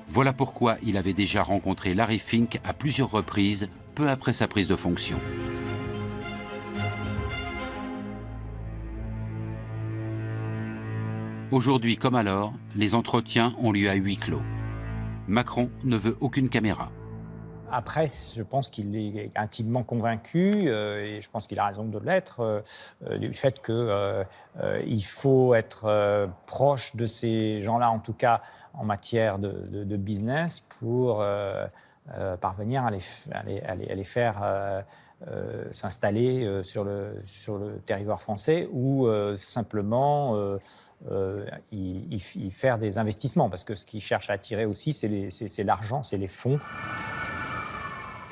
Voilà pourquoi il avait déjà rencontré Larry Fink à plusieurs reprises, peu après sa prise de fonction. Aujourd'hui comme alors, les entretiens ont lieu à huis clos. Macron ne veut aucune caméra. Après, je pense qu'il est intimement convaincu, et je pense qu'il a raison de l'être, du fait qu'il faut être proche de ces gens-là, en tout cas en matière de business, pour parvenir à les faire s'installer sur le territoire français ou simplement y faire des investissements. Parce que ce qu'ils cherchent à attirer aussi, c'est l'argent, c'est les fonds.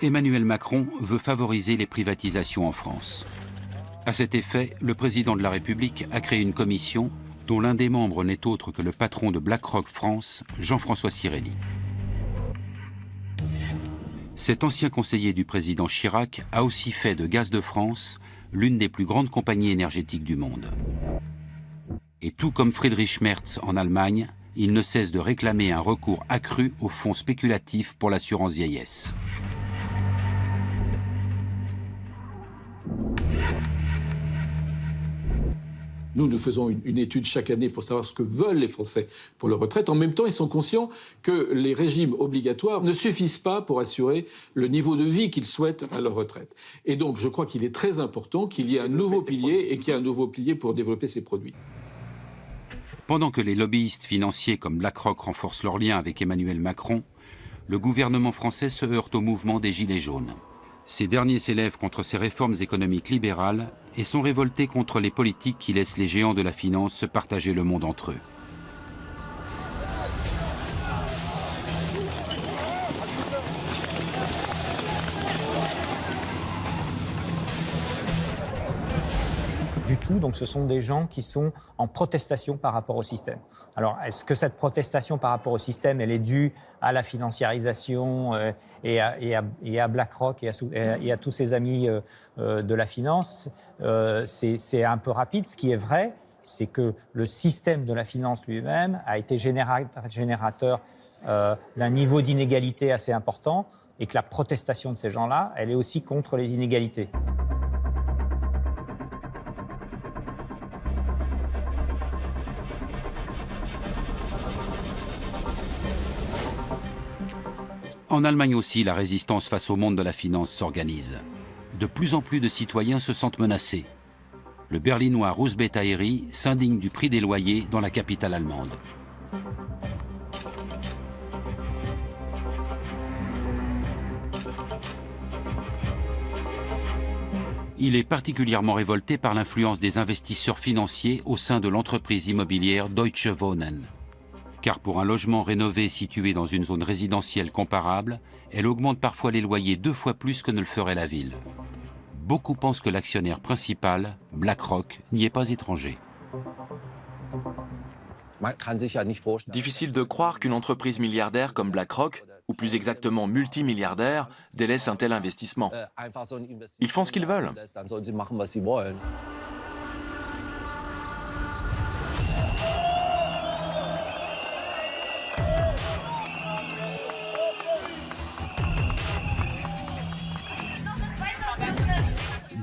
Emmanuel Macron veut favoriser les privatisations en France. À cet effet, le président de la République a créé une commission dont l'un des membres n'est autre que le patron de BlackRock France, Jean-François Cirelli. Cet ancien conseiller du président Chirac a aussi fait de Gaz de France l'une des plus grandes compagnies énergétiques du monde. Et tout comme Friedrich Merz en Allemagne, il ne cesse de réclamer un recours accru aux fonds spéculatifs pour l'assurance vieillesse. Nous faisons une étude chaque année pour savoir ce que veulent les Français pour leur retraite. En même temps, ils sont conscients que les régimes obligatoires ne suffisent pas pour assurer le niveau de vie qu'ils souhaitent à leur retraite. Et donc, je crois qu'il est très important qu'il y ait un nouveau pilier et qu'il y ait un nouveau pilier pour développer ces produits. Pendant que les lobbyistes financiers comme BlackRock renforcent leurs liens avec Emmanuel Macron, le gouvernement français se heurte au mouvement des Gilets jaunes. Ces derniers s'élèvent contre ces réformes économiques libérales et sont révoltés contre les politiques qui laissent les géants de la finance se partager le monde entre eux. Du tout, donc ce sont des gens qui sont en protestation par rapport au système. Alors, est-ce que cette protestation par rapport au système, elle est due à la financiarisation et à BlackRock et à tous ses amis de la finance? C'est un peu rapide. Ce qui est vrai, c'est que le système de la finance lui-même a été générateur d'un niveau d'inégalité assez important et que la protestation de ces gens-là, elle est aussi contre les inégalités. En Allemagne aussi, la résistance face au monde de la finance s'organise. De plus en plus de citoyens se sentent menacés. Le Berlinois Russ Betairi s'indigne du prix des loyers dans la capitale allemande. Il est particulièrement révolté par l'influence des investisseurs financiers au sein de l'entreprise immobilière Deutsche Wohnen. Car pour un logement rénové situé dans une zone résidentielle comparable, elle augmente parfois les loyers 2 fois plus que ne le ferait la ville. Beaucoup pensent que l'actionnaire principal, BlackRock, n'y est pas étranger. Difficile de croire qu'une entreprise milliardaire comme BlackRock, ou plus exactement multimilliardaire, délaisse un tel investissement. Ils font ce qu'ils veulent.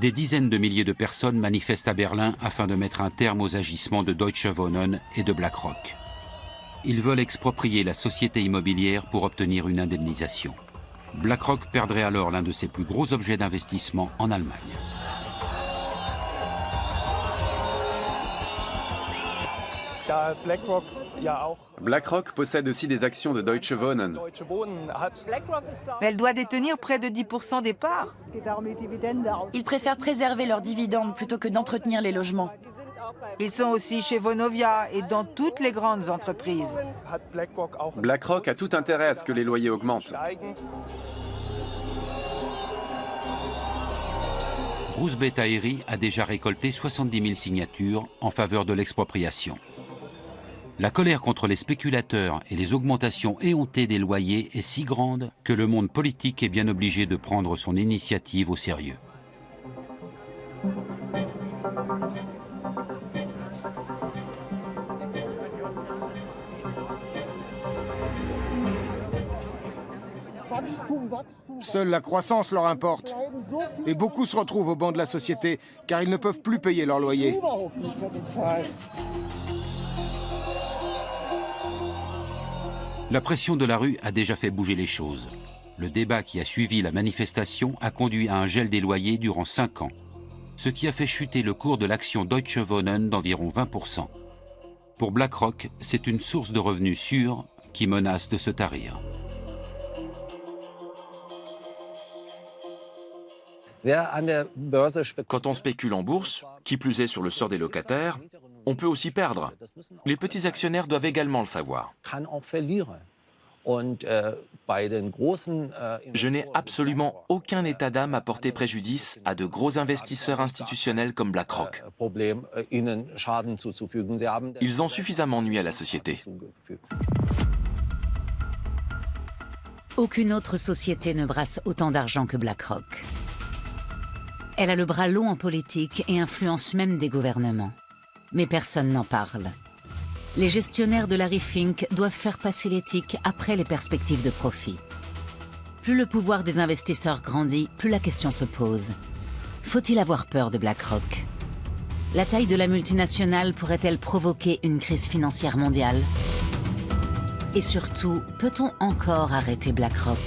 Des dizaines de milliers de personnes manifestent à Berlin afin de mettre un terme aux agissements de Deutsche Wohnen et de BlackRock. Ils veulent exproprier la société immobilière pour obtenir une indemnisation. BlackRock perdrait alors l'un de ses plus gros objets d'investissement en Allemagne. BlackRock possède aussi des actions de Deutsche Wohnen. Elle doit détenir près de 10% des parts. Ils préfèrent préserver leurs dividendes plutôt que d'entretenir les logements. Ils sont aussi chez Vonovia et dans toutes les grandes entreprises. BlackRock a tout intérêt à ce que les loyers augmentent. Russ Betairi a déjà récolté 70 000 signatures en faveur de l'expropriation. La colère contre les spéculateurs et les augmentations éhontées des loyers est si grande que le monde politique est bien obligé de prendre son initiative au sérieux. Seule la croissance leur importe. Et beaucoup se retrouvent au banc de la société car ils ne peuvent plus payer leur loyer. La pression de la rue a déjà fait bouger les choses. Le débat qui a suivi la manifestation a conduit à un gel des loyers durant 5 ans, ce qui a fait chuter le cours de l'action Deutsche Wohnen d'environ 20%. Pour BlackRock, c'est une source de revenus sûre qui menace de se tarir. Quand on spécule en bourse, qui plus est sur le sort des locataires, on peut aussi perdre. Les petits actionnaires doivent également le savoir. Je n'ai absolument aucun état d'âme à porter préjudice à de gros investisseurs institutionnels comme BlackRock. Ils ont suffisamment nui à la société. Aucune autre société ne brasse autant d'argent que BlackRock. Elle a le bras long en politique et influence même des gouvernements. Mais personne n'en parle. Les gestionnaires de Larry Fink doivent faire passer l'éthique après les perspectives de profit. Plus le pouvoir des investisseurs grandit, plus la question se pose. Faut-il avoir peur de BlackRock ? La taille de la multinationale pourrait-elle provoquer une crise financière mondiale? Et surtout, peut-on encore arrêter BlackRock?